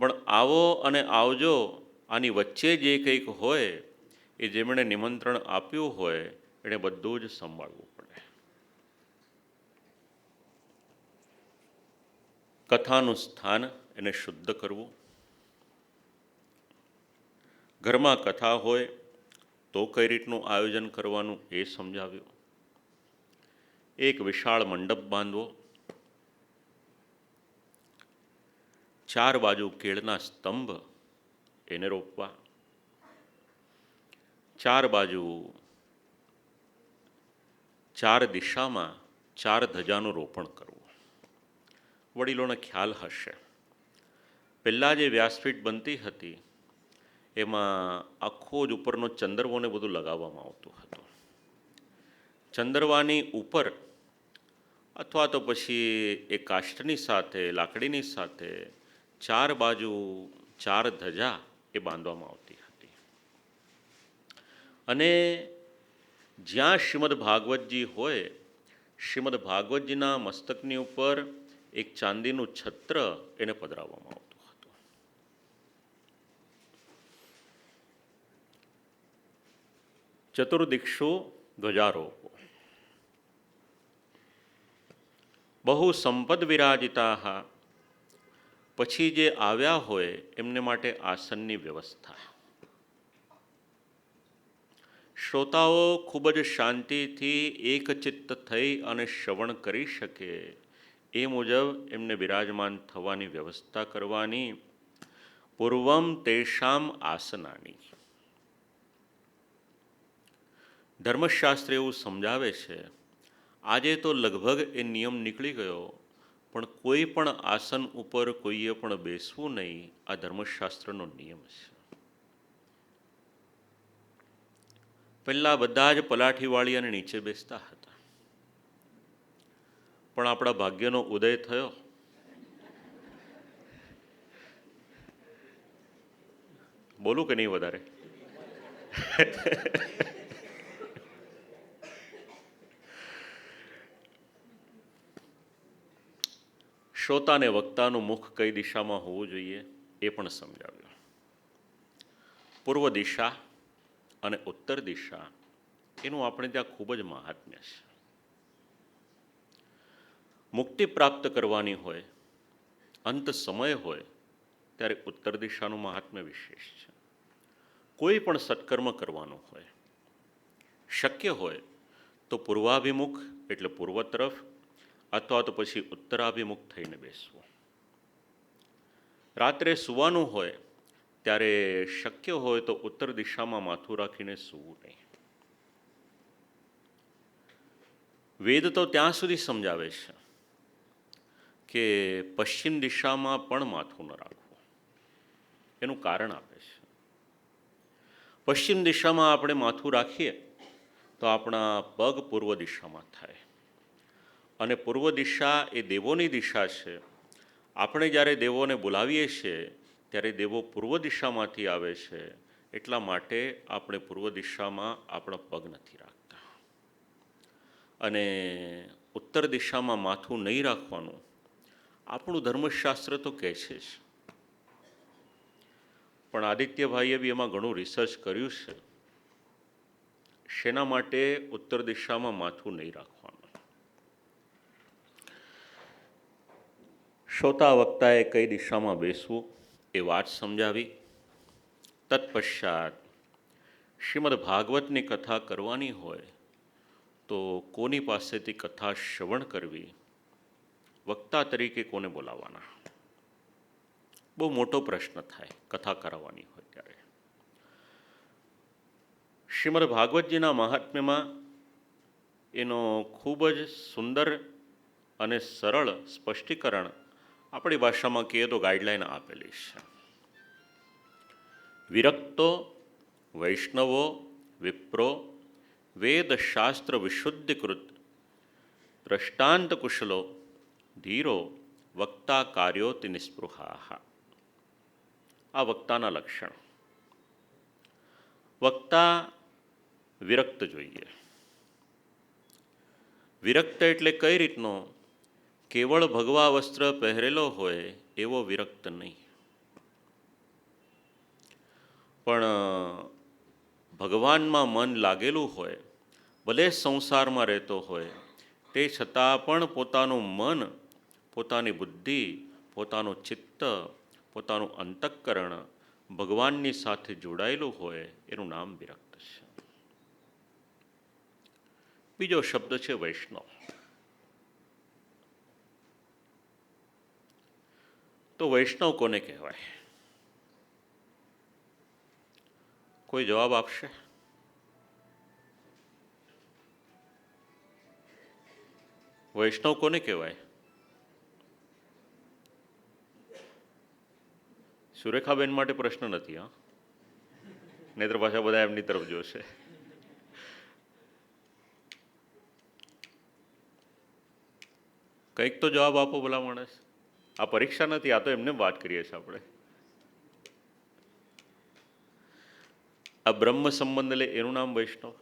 Speaker 1: પણ આવો અને આવજો આની વચ્ચે જે કંઈક હોય એ જેમણે નિમંત્રણ આપ્યું હોય એણે બધું જ સંભાળવું પડે. કથાનું સ્થાન એને શુદ્ધ કરવું. ઘરમાં કથા હોય તો કઈ રીતનું આયોજન કરવાનું એ સમજાવ્યું. એક વિશાળ મંડપ બાંધવો, 4 બાજુ કેળના સ્તંભ એને રોપવા, 4 બાજુ 4 દિશામાં 4 ધજાનું રોપણ કરવું. વડીલોને ખ્યાલ હશે, પહેલાં જે વ્યાસપીઠ બનતી હતી એમાં આખો જ ઉપરનો ચંદરવોને બધું લગાવવામાં આવતું હતું. ચંદરવાની ઉપર અથવા તો પછી એ કાષ્ઠની સાથે, લાકડીની સાથે 4 બાજુ 4 ધજા એ બાંધવામાં આવતી હતી. અને જ્યાં શ્રીમદ ભાગવતજી હોય, શ્રીમદ ભાગવતજીના મસ્તકની ઉપર એક ચાંદીનું છત્ર એને પધરાવવામાં આવતું હતું. ચતુર્દિક્ષુ ધ્વજારોપો. બહુ સંપદ વિરાજિતા, પછી જે આવ્યા હોય એમને માટે આસનની વ્યવસ્થા. શ્રોતાઓ ખૂબ જ શાંતિથી એકચિત્ત થઈ અને શ્રવણ કરી શકે એ મુજબ એમને બિરાજમાન થવાની વ્યવસ્થા કરવાની. પૂર્વમ તેષામ આસનાની. ધર્મશાસ્ત્ર એવું સમજાવે છે, આજે તો લગભગ એ નિયમ નીકળી ગયો, પણ કોઈ પણ આસન ઉપર કોઈએ પણ બેસવું નહીં, આ ધર્મશાસ્ત્રનો નિયમ છે. પહેલાં બધા જ પલાઠીવાળી અને નીચે બેસતા હતા. પણ આપણા ભાગ્યનો ઉદય થયો. બોલું કે નહીં વધારે? શ્રોતા અને વક્તાનું મુખ કઈ દિશામાં હોવું જોઈએ એ પણ સમજાવ્યું. પૂર્વ દિશા અને ઉત્તર દિશા એનું આપણે ત્યાં ખૂબ જ મહાત્મ્ય છે. મુક્તિ પ્રાપ્ત કરવાની હોય, અંત સમય હોય, ત્યારે ઉત્તર દિશાનું મહાત્મ્ય વિશેષ છે. કોઈ પણ સત્કર્મ કરવાનું હોય, શક્ય હોય તો પૂર્વાભિમુખ એટલે પૂર્વ તરફ અથવા તો પછી ઉત્તરાભિમુખ થઈને બેસવું. રાત્રે સૂવાનું હોય ત્યારે શક્ય હોય તો ઉત્તર દિશામાં માથું રાખીને સૂવું નહીં. વેદ તો ત્યાં સુધી સમજાવે છે કે પશ્ચિમ દિશામાં પણ માથું ન રાખવું. એનું કારણ આપે છે. પશ્ચિમ દિશામાં આપણે માથું રાખીએ તો આપણા પગ પૂર્વ દિશામાં થાય, અને પૂર્વ દિશા એ દેવોની દિશા છે. આપણે જ્યારે દેવોને બોલાવીએ છીએ ત્યારે દેવો પૂર્વ દિશામાંથી આવે છે. એટલા માટે આપણે પૂર્વ દિશામાં આપણા પગ નથી રાખતા. અને ઉત્તર દિશામાં માથું નહીં રાખવાનું આપણું ધર્મશાસ્ત્ર તો કહે છે જ. પણ આદિત્યભાઈએ બી એમાં ઘણું રિસર્ચ કર્યું છે. શેના માટે ઉત્તર દિશામાં માથું નહીં રાખવાનું? શ્રોતા વક્તાએ કઈ દિશામાં બેસવું એ વાત સમજાવી. તત્પશ્ચાત શ્રીમદ ભાગવતની કથા કરવાની હોય તો કોની પાસેથી કથા શ્રવણ કરવી, વક્તા તરીકે કોને બોલાવવાના? બહુ મોટો પ્રશ્ન થાય કથા કરાવવાની હોય ત્યારે. શ્રીમદ ભાગવતજીના મહાત્મ્યમાં એનો ખૂબ જ સુંદર અને સરળ સ્પષ્ટીકરણ આપણી ભાષામાં કહીએ તો ગાઈડલાઈન આપેલી છે. વિરક્તો વૈષ્ણવો વિપ્રો વેદશાસ્ત્ર વિશુદ્ધિકૃત દ્રષ્ટાંત કુશલો ધીરો વક્તા કાર્યોતિ નિસ્પૃહા. આ વક્તાના લક્ષણ. વક્તા વિરક્ત જોઈએ. વિરક્ત એટલે કઈ રીતનો? કેવળ ભગવા વસ્ત્ર પહેરેલો હોય એવો વિરક્ત નહીં, પણ ભગવાનમાં મન લાગેલું હોય, ભલે સંસારમાં રહેતો હોય, તે છતાં પણ પોતાનું મન, પોતાની બુદ્ધિ, પોતાનું ચિત્ત, પોતાનું અંતઃકરણ ભગવાનની સાથે જોડાયેલું હોય એનું નામ વિરક્ત છે. બીજો શબ્દ છે વૈષ્ણવ. તો વૈષ્ણવ કોને કહેવાય? કોઈ જવાબ આપશે? વૈષ્ણવ કોને કહેવાય? સુરેખાબેન માટે પ્રશ્ન નથી. હા, નહીતર પાછા બધા એમની તરફ જોશે. કંઈક તો જવાબ આપો ભલા માણસ. આ પરીક્ષા નથી, આ તો એમને વાત કરીએ છીએ આપણે. આ બ્રહ્મ સંબંધ લે એનું નામ વૈષ્ણવ.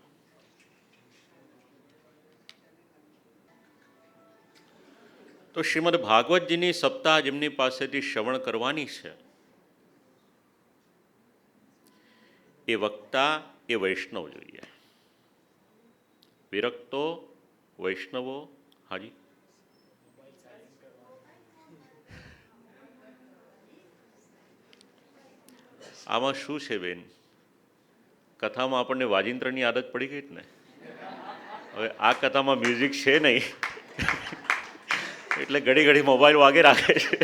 Speaker 1: તો શ્રીમદ ભાગવતજીની સપ્તાહ જેમની પાસેથી શ્રવણ કરવાની છે એ વક્તા એ વૈષ્ણવ જોઈએ. વિરક્તો વૈષ્ણવો. હાજી, આમાં શું છે બેન? કથામાં આપણને વાજિંત્રની આદત પડી ગઈ ને. હવે આ કથામાં મ્યુઝિક છે નહીં એટલે ઘડી ઘડી મોબાઈલ વાગે રાખે છે.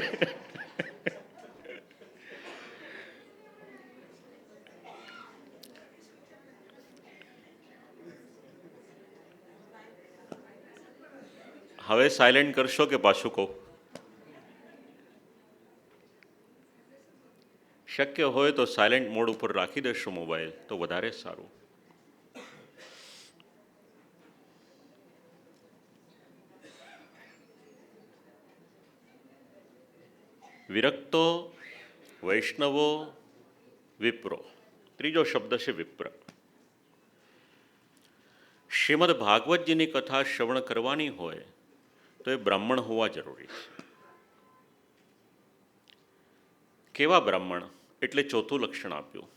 Speaker 1: હવે સાયલેન્ટ કરશો કે પાછું કહું? શક્ય હોય તો સાયલેન્ટ મોડ ઉપર રાખી દેશો મોબાઈલ તો વધારે સારું. વિરક્તો, વૈષ્ણવો, વિપ્રો. ત્રીજો શબ્દ છે વિપ્ર. શ્રીમદ ભાગવતજીની કથા શ્રવણ કરવાની હોય તો એ બ્રાહ્મણ હોવા જરૂરી છે. કેવા બ્રાહ્મણ? એટલે ચોથું લક્ષણ આપ્યું,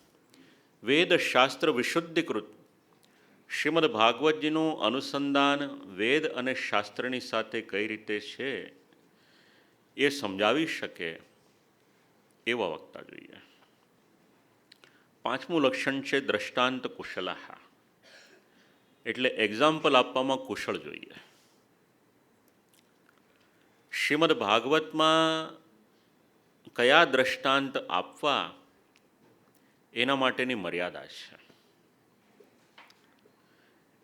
Speaker 1: વેદ શાસ્ત્ર વિશુદ્ધિકૃત. શ્રીમદ ભાગવતજીનું અનુસંધાન વેદ અને શાસ્ત્રની સાથે કઈ રીતે છે એ સમજાવી શકે એવા વક્તા જોઈએ. પાંચમું લક્ષણ છે દ્રષ્ટાંત કુશલાહ, એટલે એક્ઝામ્પલ આપવામાં કુશળ જોઈએ. શ્રીમદ ભાગવતમાં કયા દ્રષ્ટાંત આપવા એના માટેની મર્યાદા છે.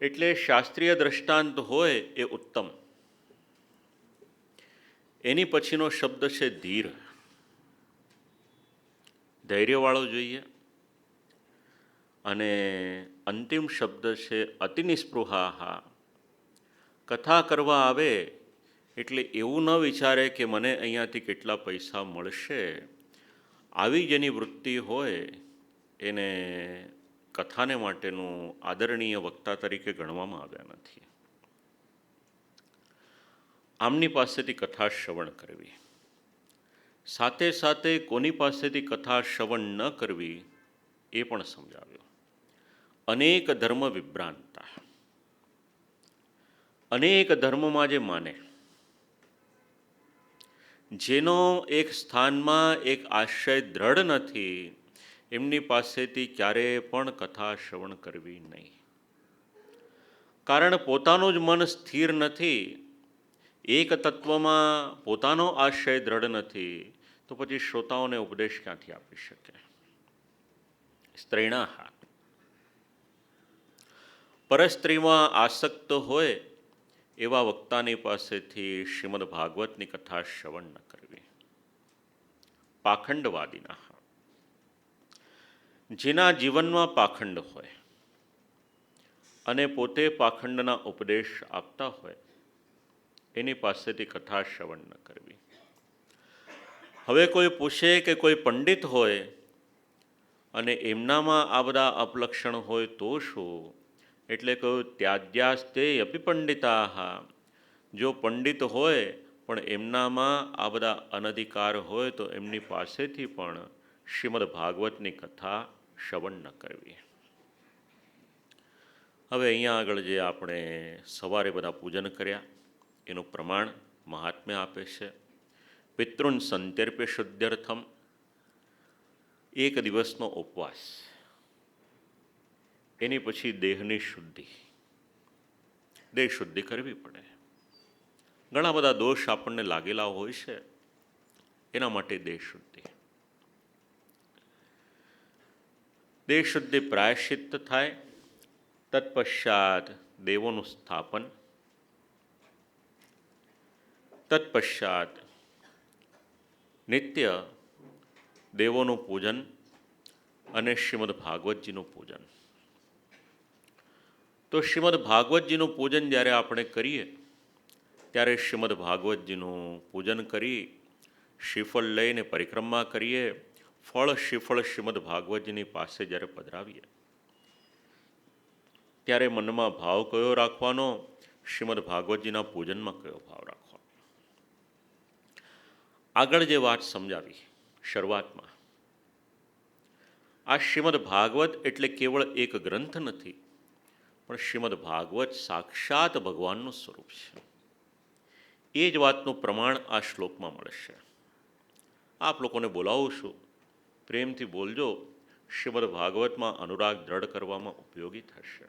Speaker 1: એટલે શાસ્ત્રીય દ્રષ્ટાંત હોય એ ઉત્તમ. એની પછીનો શબ્દ છે ધીર, ધૈર્યવાળો જોઈએ. અને અંતિમ શબ્દ છે અતિનિસ્પૃહા. કથા કરવા આવે એટલે એવું ન વિચારે કે મને અહીંયાથી કેટલા પૈસા મળશે. આવી જેની વૃત્તિ હોય એને કથાને માટેનું આદરણીય વક્તા તરીકે ગણવામાં આવ્યા નથી. આમની પાસેથી કથા શ્રવણ કરવી, સાથે સાથે કોની પાસેથી કથા શ્રવણ ન કરવી એ પણ સમજાવ્યું. અનેક ધર્મ વિભ્રાંતા, અનેક ધર્મમાં જે માને, જેનો એક સ્થાનમાં એક આશય દ્રઢ નથી, એમની પાસેથી ક્યારેય પણ કથા શ્રવણ કરવી નહીં. કારણ પોતાનું જ મન સ્થિર નથી, એક તત્વમાં પોતાનો આશય દ્રઢ નથી, તો પછી શ્રોતાઓને ઉપદેશ ક્યાંથી આપી શકે? સ્ત્રીણાહ, પરસ્ત્રીમાં આસક્ત હોય એવા વક્તાની પાસેથી શ્રીમદ ભાગવતની કથા શ્રવણ ન કરવી. પાખંડવાદીના, જેના જીવનમાં પાખંડ હોય અને પોતે પાખંડના ઉપદેશ આપતા હોય એની પાસેથી કથા શ્રવણ ન કરવી. હવે કોઈ પૂછે કે કોઈ પંડિત હોય અને એમનામાં આ બધા અપલક્ષણ હોય તો શું? એટલે કહ્યું ત્યાજ્યાસ્તે અપી પંડિતા. જો પંડિત હોય પણ એમનામાં આ બધા અનધિકાર હોય તો એમની પાસેથી પણ શ્રીમદ ભાગવતની કથા શ્રવણ ન કરવી. હવે અહીંયા આગળ જે આપણે સવારે બધા પૂજન કર્યા એનું પ્રમાણ મહાત્મ્ય આપે છે. પિતૃન સંત્યર્પ્ય શુદ્ધ્યર્થમ, એક દિવસનો ઉપવાસ, એની પછી દેહની શુદ્ધિ, દેહ શુદ્ધિ કરવી પડે. ઘણા બધા દોષ આપણને લાગેલા હોય છે, એના માટે દેહ શુદ્ધિ. દેહ શુદ્ધિ પ્રાયશ્ચિત્ત થાય. તત્પશ્ચાત દેવોનું સ્થાપન, તત્પશ્ચાત નિત્ય દેવોનું પૂજન અને શ્રીમદ ભાગવતજીનું પૂજન. તો શ્રીમદ ભાગવતજીનું પૂજન જ્યારે આપણે કરીએ ત્યારે શ્રીમદ ભાગવતજીનું પૂજન કરી શ્રીફળ લઈને પરિક્રમા કરીએ. ફળ શ્રીફળ શ્રીમદ ભાગવતજીની પાસે જ્યારે પધરાવીએ ત્યારે મનમાં ભાવ કયો રાખવાનો? શ્રીમદ ભાગવતજીના પૂજનમાં કયો ભાવ રાખવાનો? આગળ જે વાત સમજાવી શરૂઆતમાં, આ શ્રીમદ ભાગવત એટલે કેવળ એક ગ્રંથ નથી, પણ શ્રીમદ ભાગવત સાક્ષાત ભગવાનનું સ્વરૂપ છે. એ જ વાતનું પ્રમાણ આ શ્લોકમાં મળશે. આપ લોકોને બોલાવું છું, પ્રેમથી બોલજો. શ્રીમદ ભાગવતમાં અનુરાગ દ્રઢ કરવામાં ઉપયોગી થશે.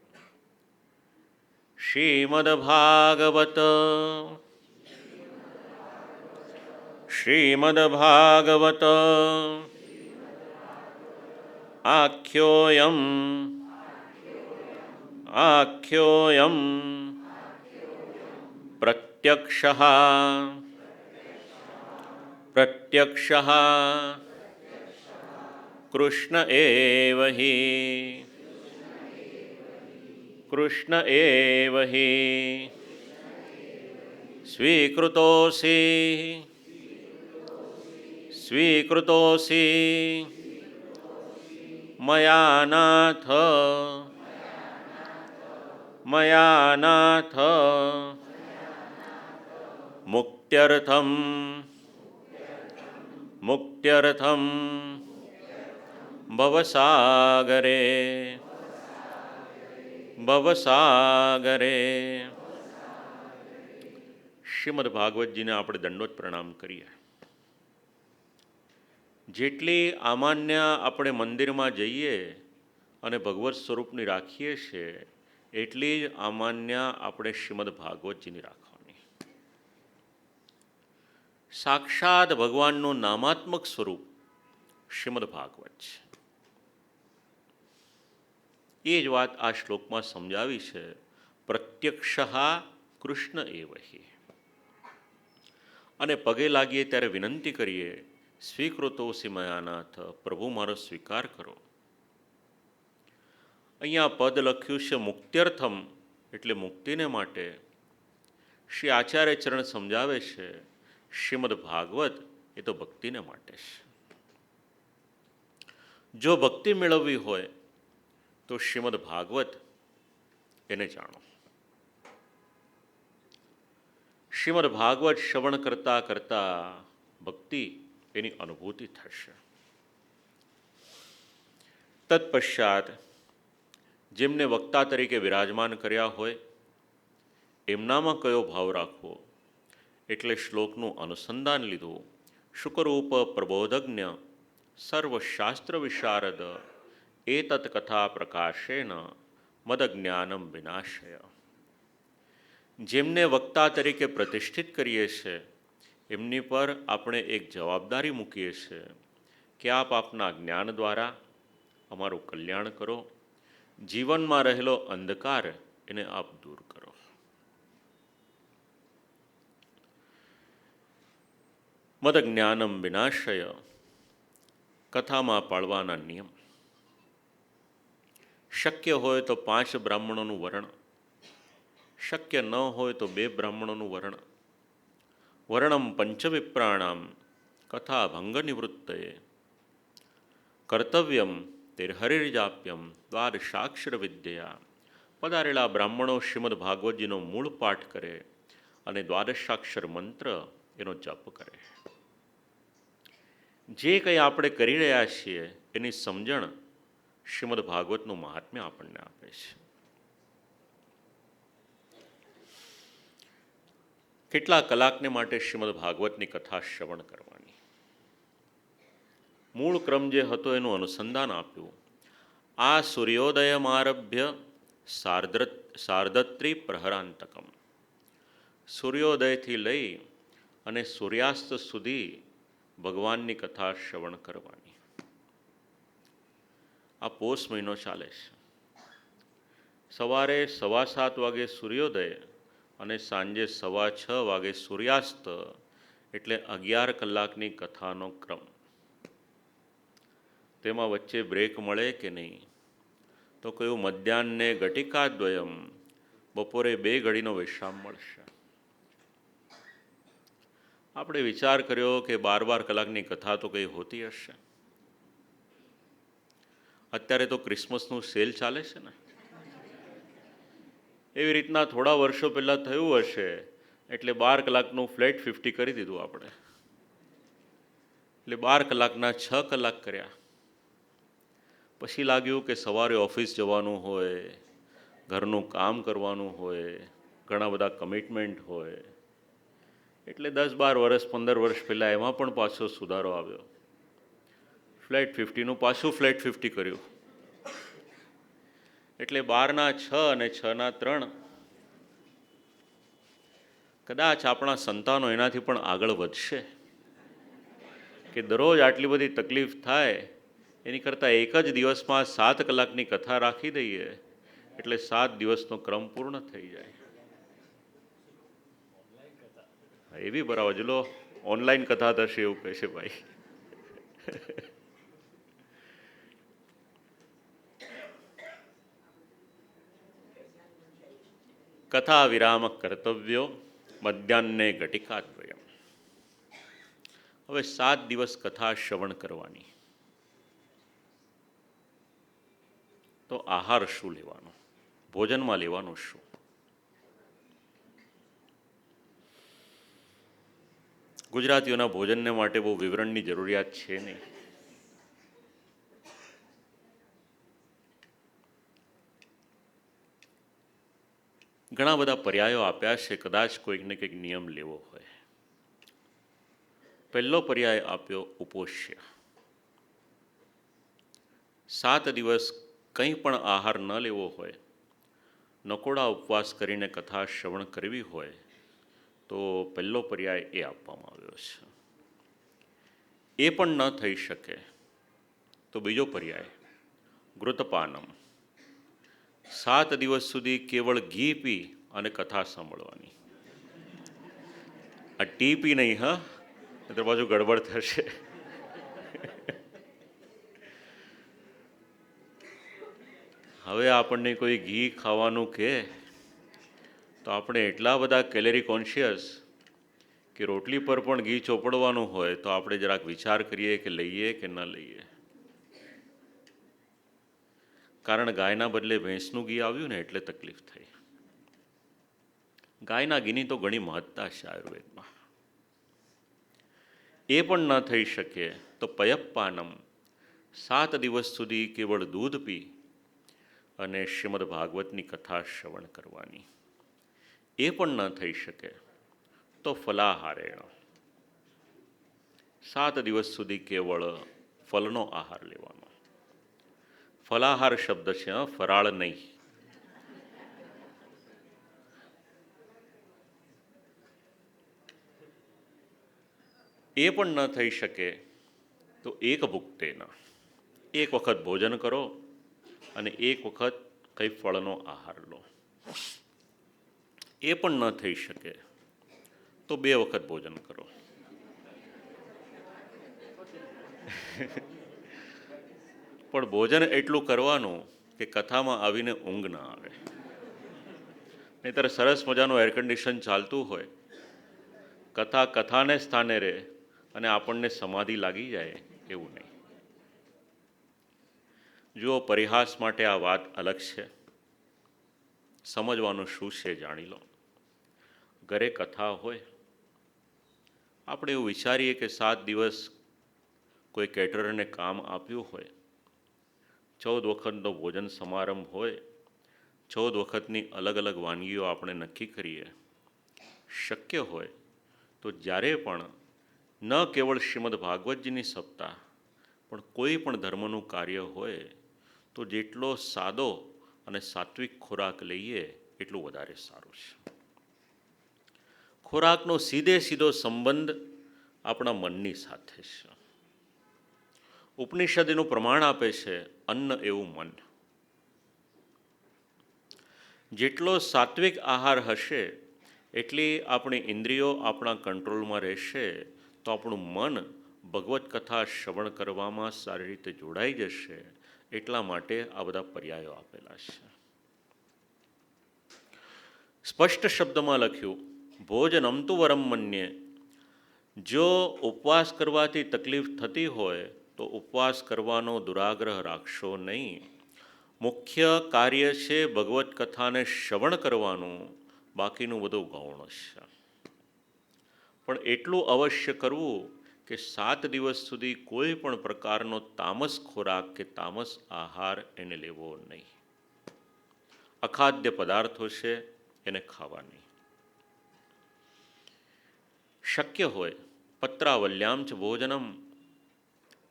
Speaker 1: શ્રીમદ ભાગવત, શ્રીમદ ભાગવત આખ્યોયમ આખ્યોયમ પ્રત્યક્ષઃ પ્રત્યક્ષઃ કૃષ્ણ એવ હિ કૃષ્ણ એવ હિ સ્વીકૃતોસી સ્વીકૃતોસી મયા નાથ મયા નાથ મુક્ત્યર્થમ મુક્ત્યર્થમ ભવસાગરે ભવસાગરે. શ્રીમદ ભાગવતજીને આપણે દંડોત પ્રણામ કરીએ. જેટલી આમાન્ય આપણે મંદિરમાં જઈએ અને ભગવત સ્વરૂપની રાખીએ છીએ એટલી જ આમાન્ય આપણે શ્રીમદ ભાગવતજીની રાખવાની. સાક્ષાત ભગવાનનું નામાત્મક સ્વરૂપ શ્રીમદ ભાગવત છે. એ જ વાત આ શ્લોકમાં સમજાવી છે. પ્રત્યક્ષ કૃષ્ણ એવહિ. અને પગે લાગીએ ત્યારે વિનંતી કરીએ, સ્વીકૃતોસી મયાનાથ, પ્રભુ મારો સ્વીકાર કરો. અહીંયા પદ લખ્યું છે મુક્ત્યર્થમ, એટલે મુક્તિને માટે. શ્રી આચાર્ય ચરણ સમજાવે છે શ્રીમદ ભાગવત એ તો ભક્તિને માટે છે. જો ભક્તિ મેળવવી હોય તો શ્રીમદ ભાગવત એને જાણો. શ્રીમદ ભાગવત શ્રવણ કરતા કરતા ભક્તિ એની અનુભૂતિ થશે. તત્પશ્ચાત જેમને વક્તા તરીકે વિરાજમાન કર્યા હોય એમનામાં કયો ભાવ રાખવો, એટલે શ્લોકનું અનુસંધાન લીધું. શુકરૂપ પ્રબોધજ્ઞ સર્વશાસ્ત્ર વિશારદ એતત કથા પ્રકાશેન મદજ્ઞાનમ વિનાશય. જેમને વક્તા તરીકે પ્રતિષ્ઠિત કરીએ છીએ એમની પર આપણે એક જવાબદારી મૂકીએ છીએ કે આપ આપના જ્ઞાન દ્વારા અમારું કલ્યાણ કરો, જીવનમાં રહેલો અંધકાર એને આપ દૂર કરો. મદજ્ઞાનમ વિનાશય, કથામાં પાળવાના નિયમ. શક્ય હોય તો 5 બ્રાહ્મણોનું વરણ, શક્ય ન હોય તો 2 બ્રાહ્મણોનું વરણ. વર્ણમ પંચવિપ્રાણામ કથા ભંગ નિવૃત્તયે કર્તવ્યમ તિર્હરિર્જાપ્યમ દ્વાદશાક્ષર વિદ્યા. પધારેલા બ્રાહ્મણો શ્રીમદ ભાગવતજીનો મૂળ પાઠ કરે અને દ્વાદશાક્ષર મંત્ર એનો જપ કરે. જે કંઈ આપણે કરી રહ્યા છીએ એની સમજણ શ્રીમદ ભાગવતનું મહાત્મ્ય આપણને આપે છે. કેટલા કલાકને માટે શ્રીમદ ભાગવતની કથા શ્રવણ કરવાની. મૂળ ક્રમ જે હતો એનું અનુસંધાન આપ્યું. આ સૂર્યોદયમારભ્ય સાર્ધત્રી પ્રહરાંતકમ. સૂર્યોદયથી લઈ અને સૂર્યાસ્ત સુધી ભગવાનની કથા શ્રવણ કરવાની. આ પોષ મહિનો ચાલે છે. સવારે 7:15 વાગે સૂર્યોદય અને સાંજે 6:15 વાગે સૂર્યાસ્ત, એટલે 11 કલાકની કથાનો ક્રમ. તેમાં વચ્ચે બ્રેક મળે કે નહીં? તો કયું મધ્યાહ્ને ઘટિકાદ્વયમ, બપોરે 2 ઘડીનો વિશ્રામ મળશે. આપણે વિચાર કર્યો કે 12 કલાકની કથા તો કંઈ હોતી હશે. અત્યારે તો ક્રિસમસનું સેલ ચાલે છે ને, એવી રીતના થોડા વર્ષો પહેલાં થયું હશે, એટલે 12 કલાકનું ફ્લેટ 50 કરી દીધું આપણે. એટલે 12 કલાકના 6 કલાક કર્યા. પછી લાગ્યું કે સવારે ઓફિસ જવાનું હોય, ઘરનું કામ કરવાનું હોય, ઘણા બધા કમિટમેન્ટ હોય, એટલે 10-12 વર્ષ 15 વર્ષ પહેલાં એમાં પણ પાછો સુધારો આવ્યો. ફ્લેટ 50નું પાછું ફ્લેટ 50 કર્યું. એટલે 12ના 6 અને 6ના 3. કદાચ આપણા સંતાનો એનાથી પણ આગળ વધશે કે દરરોજ આટલી બધી તકલીફ થાય એની કરતાં એક જ દિવસમાં 7 કલાકની કથા રાખી દઈએ એટલે 7 દિવસનો ક્રમ પૂર્ણ થઈ જાય. એવી બરાબર જલો ઓનલાઈન કથા થશે એવું કહે છે ભાઈ. કથા વિરામ કર્તવ્યો મધ્યાહ્ને ઘટિકાદ્વયમ. હવે 7 દિવસ કથા શ્રવણ કરવાની, તો આહાર શું લેવાનો, ભોજનમાં લેવાનું શું? ગુજરાતીઓના ભોજનને માટે બહુ વિવરણની જરૂરિયાત છે નહીં. ઘણા બધા પર્યાયો આપ્યા છે, કદાચ કોઈકને કંઈક નિયમ લેવો હોય. પહેલો પર્યાય આપ્યો ઉપોષ્ય. 7 દિવસ કંઈ પણ આહાર ન લેવો હોય, નકોડા ઉપવાસ કરીને કથા શ્રવણ કરવી હોય, તો પહેલો પર્યાય એ આપવામાં આવ્યો છે. એ પણ ન થઈ શકે તો બીજો પર્યાય ઘૃતપાનમ. 7 દિવસ સુધી કેવળ ઘી પી અને કથા સાંભળવાની. આ ટી પી નહીં, હા, તો બાજુ ગડબડ થશે. હવે આપણને કોઈ ઘી ખાવાનું કહે તો આપણે એટલા બધા કેલેરી કોન્શિયસ કે રોટલી પર પણ ઘી ચોપડવાનું હોય તો આપણે જરાક વિચાર કરીએ કે લઈએ કે ન લઈએ. કારણ ગાયના બદલે ભેંસનું ઘી આવ્યું ને એટલે તકલીફ થઈ. ગાયના ઘીની તો ઘણી મહત્તા છે આયુર્વેદમાં. એ પણ ન થઈ શકે તો પયપ્પાનમ. 7 દિવસ સુધી કેવળ દૂધ પી અને શ્રીમદ ભાગવતની કથા શ્રવણ કરવાની. એ પણ ન થઈ શકે તો ફલાહારેણ. 7 દિવસ સુધી કેવળ ફલનો આહાર લેવાનો. ફલાહાર શબ્દ છે, ફરાળ નહીં. એ પણ ન થઈ શકે તો એક ભુક્તેના. એક વખત ભોજન કરો અને એક વખત કંઈ ફળનો આહાર લો. એ પણ ન થઈ શકે તો 2 વખત ભોજન કરો. પણ ભોજન એટલું કરવાનું કે કથામાં આવીને ઊંઘ ના આવે. નહીંતર સરસ મજાનું એર કન્ડિશન ચાલતું હોય, કથાને સ્થાને રહે અને આપણને સમાધિ લાગી જાય, એવું નહીં. જુઓ, પરિહાસ માટે આ વાત અલગ છે. સમજવાનું શું છે જાણી લો. ઘરે કથા હોય, આપણે એવું વિચારીએ કે 7 દિવસ કોઈ કેટરરને કામ આપ્યું હોય, 14 વખતનો ભોજન સમારંભ હોય, 14 વખતની અલગ અલગ વાનગીઓ આપણે નક્કી કરીએ. શક્ય હોય તો જ્યારે પણ ન કેવળ શ્રીમદ ભાગવતજીની સપ્તાહ પણ કોઈ પણ ધર્મનું કાર્ય હોય તો જેટલો સાદો અને સાત્વિક ખોરાક લઈએ એટલું વધારે સારું છે. ખોરાકનો સીધો સંબંધ આપણા મનની સાથે છે. ઉપનિષદ એનું પ્રમાણ આપે છે, અન્ન એવું મન. જેટલો સાત્વિક આહાર હશે એટલી આપણી ઇન્દ્રિયો આપણા કંટ્રોલમાં રહેશે, તો આપણું મન ભગવત કથા શ્રવણ કરવામાં સારી રીતે જોડાઈ જશે. એટલા માટે આ બધા પર્યાયો આપેલા છે. સ્પષ્ટ શબ્દમાં લખ્યું, ભોજનમ તુ વરમ મન્યે. જો ઉપવાસ કરવાથી તકલીફ થતી હોય તો ઉપવાસ કરવાનો દુરાગ્રહ રાખશો નહીં. મુખ્ય કાર્ય છે ભગવત કથાને શ્રવણ કરવાનું, બાકીનું બધું ગૌણ છે. પણ એટલું અવશ્ય કરવું કે 7 દિવસ સુધી કોઈ પણ પ્રકારનો તામસ ખોરાક કે તામસ આહાર એને લેવો નહીં. અખાદ્ય પદાર્થો છે એને ખાવા નહીં. શક્ય હોય પત્રાવલ્યામ ચ ભોજનમ.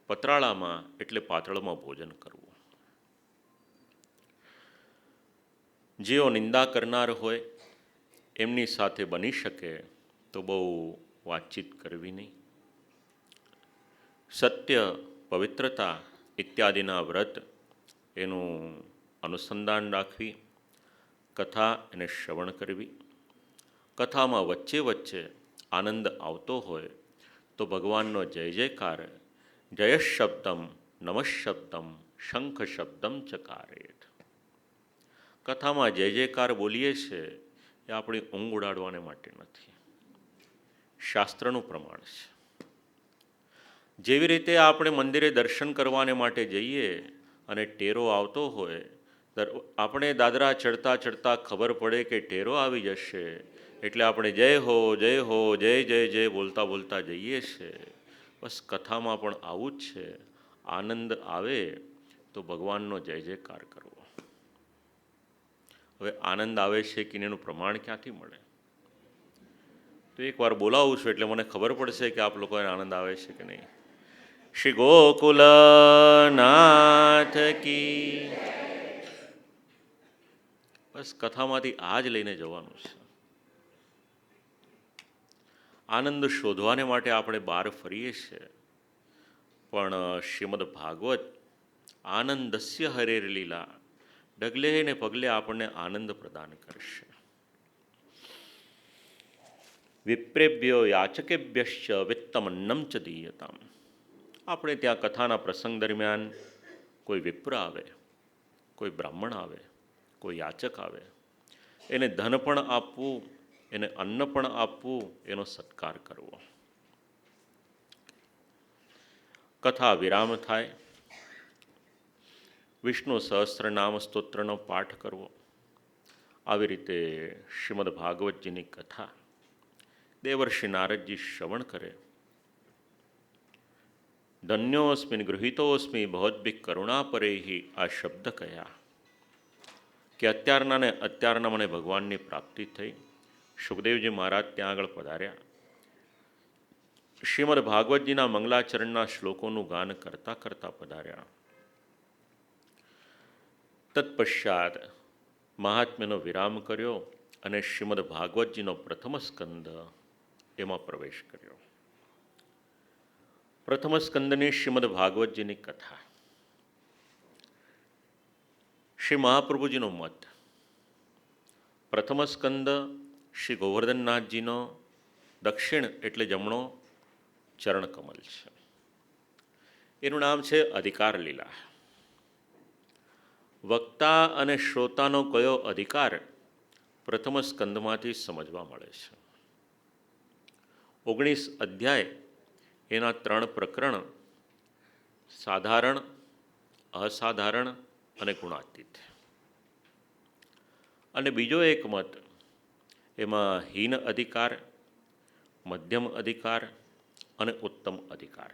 Speaker 1: પતરાળામાં એટલે પાતળમાં ભોજન કરવું. જેઓ નિંદા કરનાર હોય એમની સાથે બની શકે તો બહુ વાતચીત કરવી નહીં. સત્ય, પવિત્રતા ઇત્યાદિના વ્રત એનું અનુસંધાન રાખવી. કથા એને શ્રવણ કરવી. કથામાં વચ્ચે વચ્ચે આનંદ આવતો હોય તો ભગવાનનો જય જયકાર, જયશબ્દમ, નમઃશબ્દમ, શંખ શબ્દમ ચકારેત. કથામાં જય જયકાર બોલીએ છીએ એ આપણી ઊંઘ ઉડાડવાને માટે નથી, શાસ્ત્રનું પ્રમાણ છે. જેવી રીતે આપણે મંદિરે દર્શન કરવાને માટે જઈએ અને ટેરો આવતો હોય, આપણે દાદરા ચડતા ચડતા ખબર પડે કે ટેરો આવી જશે, એટલે આપણે જય હો જય હો જય જય જય બોલતા બોલતા જઈએ છીએ. બસ કથામાં પણ આવું જ છે. આનંદ આવે તો ભગવાનનો જય જયકાર કરવો. હવે આનંદ આવે છે કે એનું પ્રમાણ ક્યાંથી મળે? તો એકવાર બોલાવું છું એટલે મને ખબર પડશે કે આપ લોકોને આનંદ આવે છે કે નહીં. શ્રી ગોકુલનાથ કી. બસ કથામાંથી આ જ લઈને જવાનું છે. આનંદ શોધવાને માટે આપણે બહાર ફરીએ છીએ, પણ શ્રીમદ ભાગવત આનંદસ્ય હરેર લીલા, ડગલે ને પગલે આપણને આનંદ પ્રદાન કરશે. વિપ્રેભ્યો યાચકેભ્યશ્ચ વિત્તમન્નમ ચ દીયતામ. આપણે ત્યાં કથાના પ્રસંગ દરમિયાન કોઈ વિપ્ર આવે, કોઈ બ્રાહ્મણ આવે, કોઈ યાચક આવે, એને ધન પણ આપવું, એને અન્ન પણ આપવું, એનો સત્કાર કરવો. કથા વિરામ થાય, વિષ્ણુ સહસ્ત્રનામ સ્તોત્રનો પાઠ કરવો. આવી રીતે શ્રીમદ ભાગવતજીની કથા દેવર્ષિ નારદજી શ્રવણ કરે. ધન્યોસ્મિન ગૃહિતોસ્મિ ભવદ્ભિ કરુણા પરેહી, આ શબ્દ કયા કે અત્યારના મને ભગવાનની પ્રાપ્તિ થઈ. સુખદેવજી મહારાજ ત્યાં આગળ પધાર્યા. શ્રીમદ ભાગવતજીના મંગલાચરણના શ્લોકોનું ગાન કરતા કરતા પધાર્યા. તત્પશ્ચાત મહાત્મ્યનો વિરામ કર્યો અને શ્રીમદ ભાગવતજીનો પ્રથમ સ્કંદ એમાં પ્રવેશ કર્યો. પ્રથમ સ્કંદની શ્રીમદ ભાગવતજીની કથા. શ્રી મહાપ્રભુજીનો મત. પ્રથમ સ્કંદ શ્રી ગોવર્ધનનાથજીનો દક્ષિણ એટલે જમણો ચરણકમલ છે. એનું નામ છે અધિકાર લીલા. વક્તા અને શ્રોતાનો કયો અધિકાર પ્રથમ સ્કંદમાંથી સમજવા મળે છે. 19 અધ્યાય, એના 3 પ્રકરણ, સાધારણ, અસાધારણ અને ગુણાતીત. અને બીજો એક મત, એમાં હીન અધિકાર, મધ્યમ અધિકાર અને ઉત્તમ અધિકાર.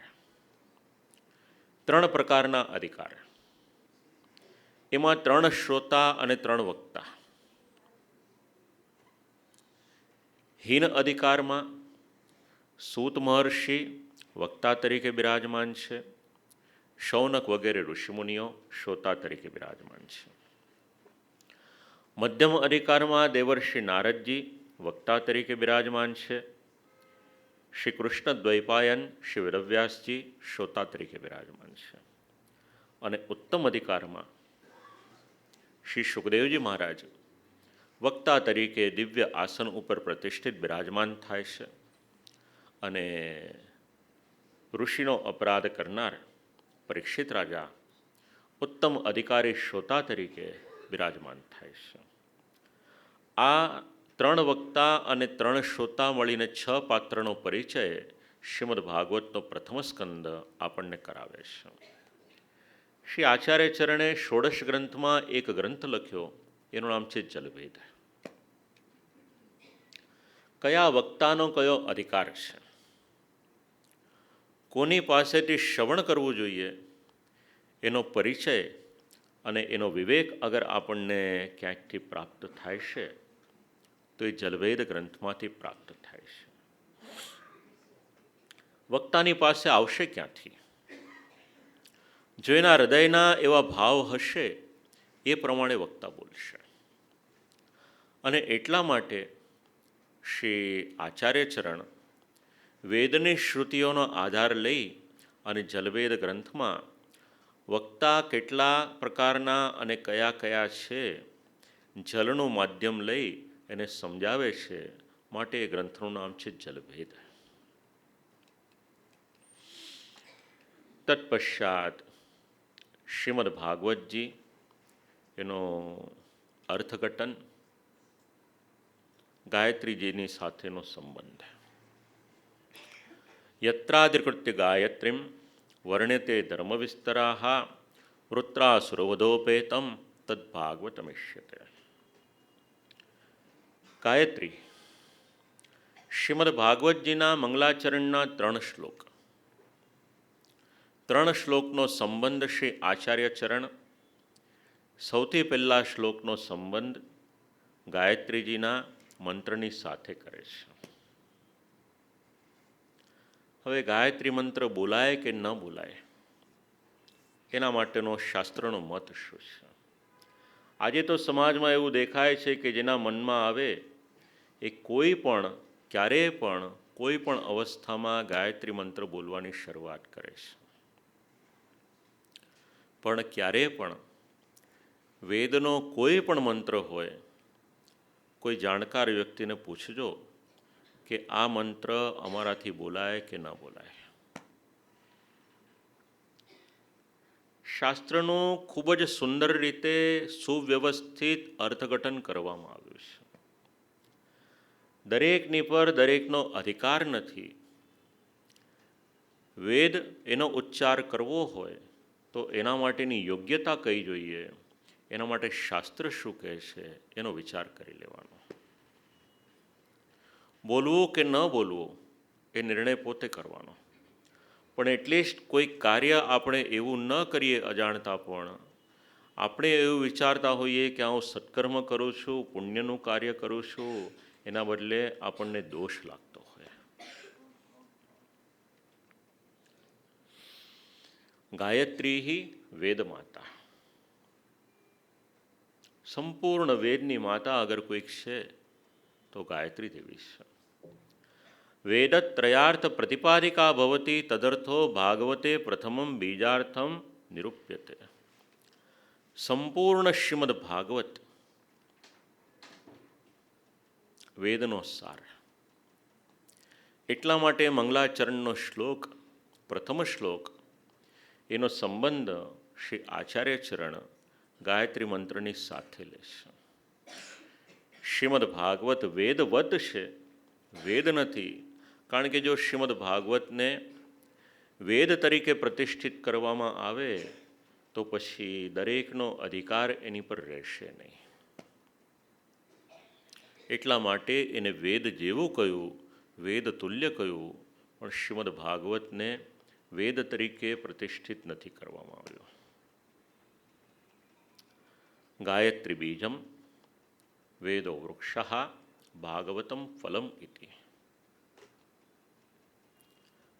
Speaker 1: 3 પ્રકારના અધિકાર. એમાં 3 શ્રોતા અને 3 વક્તા. હીન અધિકારમાં સૂત મહર્ષિ વક્તા તરીકે બિરાજમાન છે. શૌનક વગેરે ઋષિમુનિઓ શ્રોતા તરીકે બિરાજમાન છે. મધ્યમ અધિકારમાં દેવર્ષિ નારદજી વક્તા તરીકે બિરાજમાન છે. શ્રી કૃષ્ણ દ્વૈપાયન શ્રી વેદવ્યાસજી શ્રોતા તરીકે બિરાજમાન છે. અને ઉત્તમ અધિકારમાં શ્રી સુખદેવજી મહારાજ વક્તા તરીકે દિવ્ય આસન ઉપર પ્રતિષ્ઠિત બિરાજમાન થાય છે. અને ઋષિનો અપરાધ કરનાર પરીક્ષિત રાજા ઉત્તમ અધિકારી શ્રોતા તરીકે બિરાજમાન થાય છે. આ 3 વક્તા અને 3 શ્રોતા મળીને 6 પાત્રનો પરિચય શ્રીમદ ભાગવતનો પ્રથમ સ્કંદ આપણને કરાવે છે. શ્રી આચાર્ય ચરણે ષોડશ ગ્રંથમાં એક ગ્રંથ લખ્યો, એનું નામ છે જલભેદ. કયા વક્તાનો કયો અધિકાર છે, કોની પાસેથી શ્રવણ કરવું જોઈએ, એનો પરિચય અને એનો વિવેક અગર આપણને ક્યાંકથી પ્રાપ્ત થાય છે તો એ જલભેદ ગ્રંથમાંથી પ્રાપ્ત થાય છે. વક્તાની પાસે આવશે ક્યાંથી? જો એના હૃદયના એવા ભાવ હશે એ પ્રમાણે વક્તા બોલશે. અને એટલા માટે શ્રી આચાર્ય ચરણ વેદની શ્રુતિઓનો આધાર લઈ અને જલભેદ ગ્રંથમાં વક્તા કેટલા પ્રકારના અને કયા કયા છે, જલનું માધ્યમ લઈ એને સમજાવે છે. માટે એ ગ્રંથનું નામ છે જલભેદ. તત્પશ્ચાત શ્રીમદ ભાગવતજી, એનો અર્થઘટન, ગાયત્રીજીની સાથેનો સંબંધ. યત્રાધિકૃત્ય ગાયત્રીમ વર્ણ્યતે ધર્મવિસ્તરાઃ વૃત્રાસુરવધોપેતમ તદ્ભાગવતમિષ્યતે. ગાયત્રી શ્રીમદ ભાગવતજીના મંગલાચરણના 3 શ્લોક. 3 શ્લોકનો સંબંધ શ્રી આચાર્ય ચરણ. સૌથી પહેલા શ્લોકનો સંબંધ ગાયત્રીજીના મંત્રની સાથે કરે છે. હવે ગાયત્રી મંત્ર બોલાય કે ન બોલાય એના માટેનો શાસ્ત્રનો મત શું છે? આજે તો સમાજમાં એવું દેખાય છે કે જેના મનમાં આવે એ કોઈ પણ ક્યારેય પણ કોઈ પણ અવસ્થામાં ગાયત્રી મંત્ર બોલવાની શરૂઆત કરે છે. પણ ક્યારેય પણ વેદનો કોઈ પણ મંત્ર હોય, કોઈ જાણકાર વ્યક્તિને પૂછજો કે આ મંત્ર અમારાથી બોલાય કે ન બોલાય. શાસ્ત્રનું ખૂબ જ સુંદર રીતે સુવ્યવસ્થિત અર્થઘટન કરવામાં આવ્યું છે. દરેકની પર દરેકનો અધિકાર નથી. વેદ એનો ઉચ્ચાર કરવો હોય તો એના માટેની યોગ્યતા કઈ જોઈએ, એના માટે શાસ્ત્ર શું કહે છે એનો વિચાર કરી લેવાનો. બોલવું કે ન બોલવું એ નિર્ણય પોતે કરવાનો. પણ એટલીસ્ટ કોઈ કાર્ય આપણે એવું ન કરીએ અજાણતા, પણ આપણે એવું વિચારતા હોઈએ કે હું સત્કર્મ કરું છું, પુણ્યનું કાર્ય કરું છું, એના બદલે આપણને દોષ લાગતો હોય. ગાયત્રી વેદ માતા, સંપૂર્ણ વેદની માતા અગર કોઈક છે તો ગાયત્રી દેવી છે. વેદત્રયાર્થ પ્રતિપાદિકા ભવતી તદર્થો ભાગવતે પ્રથમમ બીજાર્થમ નિરૂપ્યતે. સંપૂર્ણ શ્રીમદ ભાગવત વેદનો સાર. એટલા માટે મંગલાચરણનો શ્લોક, પ્રથમ શ્લોક, એનો સંબંધ શ્રી આચાર્ય ચરણ ગાયત્રી મંત્રની સાથે લે છે. શ્રીમદ ભાગવત વેદવત છે, વેદ નથી. કારણ કે જો શ્રીમદ ભાગવતને વેદ તરીકે પ્રતિષ્ઠિત કરવામાં આવે તો પછી દરેકનો અધિકાર એની પર રહેશે નહીં. એટલા માટે એને વેદ જેવું કહ્યું, વેદ તુલ્ય કહ્યું, પણ શ્રીમદ ભાગવતને વેદ તરીકે પ્રતિષ્ઠિત નથી કરવામાં આવ્યું. ગાયત્રી બીજમ વેદો વૃક્ષ ભાગવતમ ફલમ ઇતિ.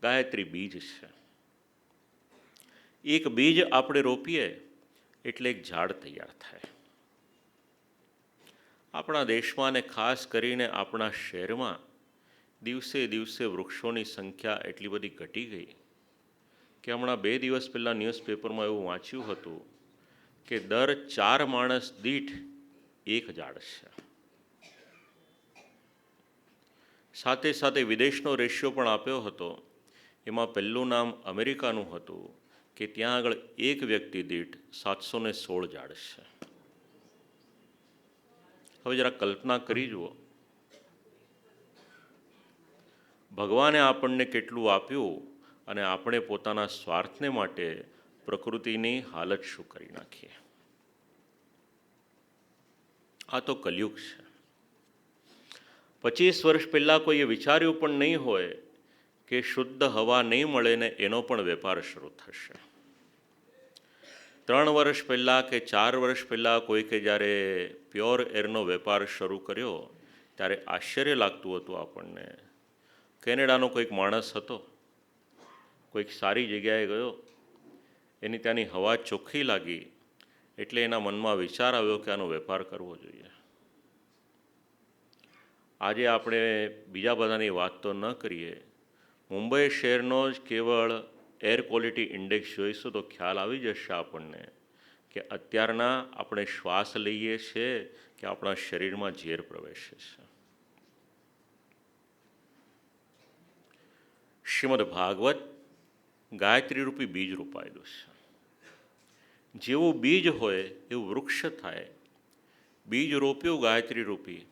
Speaker 1: ગાયત્રી બીજ છે. એક બીજ આપણે રોપીએ એટલે એક ઝાડ તૈયાર થાય. આપણા દેશમાં ને ખાસ કરીને આપણા શહેરમાં દિવસે દિવસે વૃક્ષોની સંખ્યા એટલી બધી ઘટી ગઈ કે હમણાં 2 દિવસ પહેલાં ન્યૂઝપેપરમાં એવું વાંચ્યું હતું કે દર 4 માણસ દીઠ 1 ઝાડ છે. સાથે સાથે વિદેશનો રેશિયો પણ આપ્યો હતો. એમાં પહેલું નામ અમેરિકાનું હતું કે ત્યાં આગળ એક વ્યક્તિ દીઠ 716 ઝાડ છે. હવે જરા કલ્પના કરી જુઓ, ભગવાને આપણને કેટલું આપ્યું અને આપણે પોતાના સ્વાર્થને માટે પ્રકૃતિની હાલત શું કરી નાખીએ. આ તો કલયુગ છે. 25 વર્ષ પહેલાં કોઈએ વિચાર્યું પણ નહીં હોય કે શુદ્ધ હવા નહીં મળે ને એનો પણ વેપાર શરૂ થશે. 3 વર્ષ પહેલાં કે 4 વર્ષ પહેલાં કોઈકે જ્યારે પ્યોર એરનો વેપાર શરૂ કર્યો ત્યારે આશ્ચર્ય લાગતું હતું આપણને. કેનેડાનો કોઈક માણસ હતો, કોઈક સારી જગ્યાએ ગયો, એની ત્યાંની હવા ચોખ્ખી લાગી એટલે એના મનમાં વિચાર આવ્યો કે આનો વેપાર કરવો જોઈએ. આજે આપણે બીજા બધાની વાત તો ન કરીએ, મુંબઈ શહેરનો જ કેવળ એર ક્વોલિટી ઇન્ડેક્સ જોઈશું તો ખ્યાલ આવી જશે આપણને કે અત્યારના આપણે શ્વાસ લઈએ છીએ કે આપણા શરીરમાં ઝેર પ્રવેશે છે. શ્રીમદ ભાગવત ગાયત્રી રૂપી બીજ રોપાયેલું છે. જેવું બીજ હોય એવું વૃક્ષ થાય. બીજ રોપ્યું ગાયત્રી રૂપી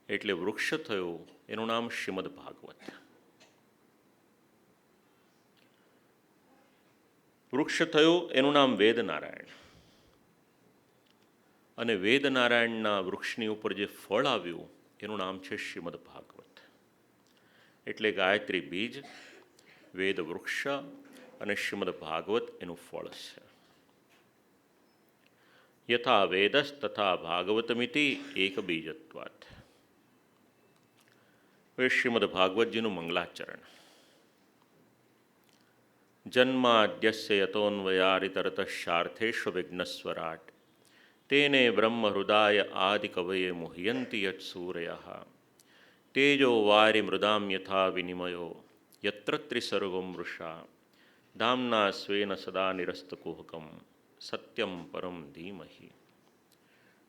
Speaker 1: એટલે વૃક્ષ થયું, એનું નામ શ્રીમદ ભાગવત. વૃક્ષ થયું એનું નામ વેદનારાયણ, અને વેદનારાયણના વૃક્ષની ઉપર જે ફળ આવ્યું એનું નામ છે શ્રીમદ ભાગવત. એટલે ગાયત્રી બીજ, વેદ વૃક્ષ અને શ્રીમદ ભાગવત એનું ફળ છે. યથા વેદસ તથા ભાગવતમિતિ એક બીજત્વાત. હવે શ્રીમદ ભાગવતજીનું મંગલાચરણ. જન્માદ્યસ્ય યતોન્વયારિતરતઃ વિઘ્નસ્વરાટ તેને બ્રહ્મ હૃદાય આદિકવયે મુહ્યંતિ યત્સૂરયઃ તેજો વારિ મૃદામ યથા વિનિમયો યત્ર ત્રિસર્ગો મૃષા ધામ્ના સ્વેન સદા નિરસ્તકુહકમ સત્યમ પરમ ધીમહિ.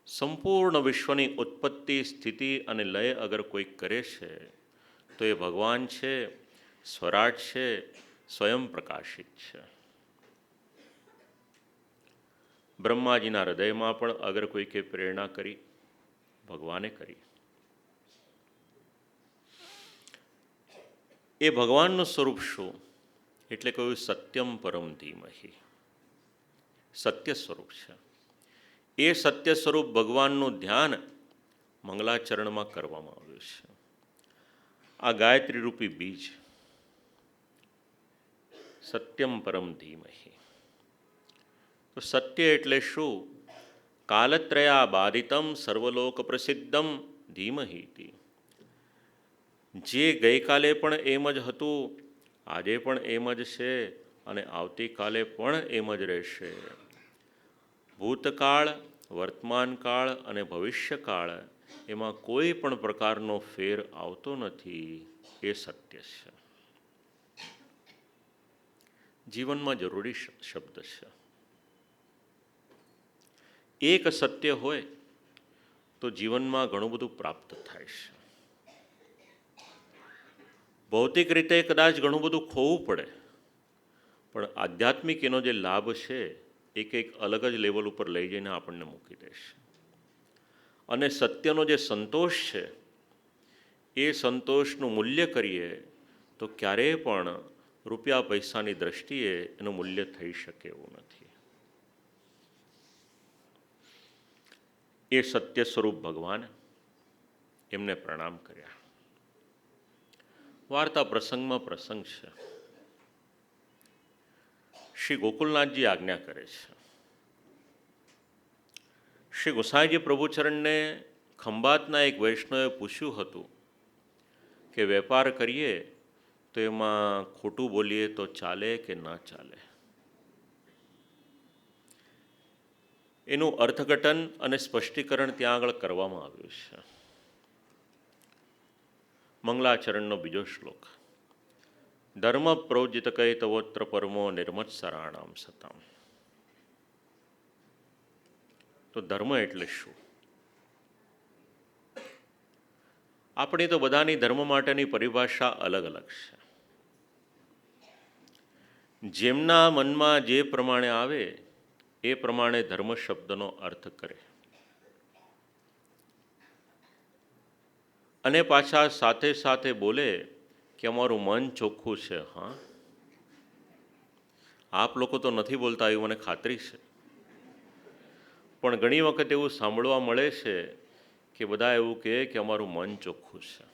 Speaker 1: સંપૂર્ણ વિશ્વની ઉત્પત્તિ, સ્થિતિ અને લય અગર કોઈ કરે છે તો એ ભગવાન છે, સ્વરાટ છે, સ્વયં પ્રકાશિત છે. બ્રહ્માજીના હૃદયમાં પણ અગર કોઈકે પ્રેરણા કરી, ભગવાને કરી. એ ભગવાનનું સ્વરૂપ શું? એટલે કહ્યું સત્યમ પરમ ધીમહિ. સત્ય સ્વરૂપ છે. એ સત્ય સ્વરૂપ ભગવાનનું ધ્યાન મંગલાચરણમાં કરવામાં આવ્યું છે. આ ગાયત્રી રૂપી બીજ સત્યમ પરમ ધીમહિ. તો સત્ય એટલે શું? કાલત્રયા બાધિતમ સર્વલોક પ્રસિદ્ધમ ધીમહિ. જે ગઈકાલે પણ એમ જ હતું, આજે પણ એમ જ છે અને આવતીકાલે પણ એમ જ રહેશે. ભૂતકાળ, વર્તમાનકાળ અને ભવિષ્યકાળ એમાં કોઈ પણ પ્રકારનો ફેર આવતો નથી. એ સત્ય છે. જીવનમાં જરૂરી શબ્દ છે. એક સત્ય હોય તો જીવનમાં ઘણું બધું પ્રાપ્ત થાય છે. ભૌતિક રીતે કદાચ ઘણું બધું ખોવું પડે, પણ આધ્યાત્મિક એનો જે લાભ છે એ કંઈક અલગ જ લેવલ ઉપર લઈ જઈને આપણને મૂકી દેશે. અને સત્યનો જે સંતોષ છે એ સંતોષનું મૂલ્ય કરીએ તો ક્યારેય પણ રૂપિયા પૈસાની દ્રષ્ટિએ એનું મૂલ્ય થઈ શકે એવું નથી. એ સત્ય સ્વરૂપ ભગવાન, એમને પ્રણામ કર્યા. વાર્તા પ્રસંગમાં પ્રસંગ છે. શ્રી ગોકુલનાથજી આજ્ઞા કરે છે. શ્રી ગોસાઈજી પ્રભુચરણને ખંભાતના એક વૈષ્ણવે પૂછ્યું હતું કે વેપાર કરીએ તો એમાં ખોટું બોલીએ તો ચાલે કે ન ચાલે? એનું અર્થઘટન અને સ્પષ્ટીકરણ ત્યાં આગળ કરવામાં આવ્યું છે. મંગલાચરણનો બીજો શ્લોક. ધર્મ પ્રોજિત કૈતવોત્ર પરમો નિર્મત્સરાણામ સતામ. તો ધર્મ એટલે શું? આપણી તો બધાની ધર્મ માટેની પરિભાષા અલગ અલગ છે. જેમના મનમાં જે પ્રમાણે આવે એ પ્રમાણે ધર્મ શબ્દનો અર્થ કરે. અને પાછા સાથે સાથે બોલે કે અમારું મન ચોખ્ખું છે. હા, આપ લોકો તો નથી બોલતા એવું મને ખાતરી છે, પણ ઘણી વખત એવું સાંભળવા મળે છે કે બધા એવું કહે કે અમારું મન ચોખ્ખું છે.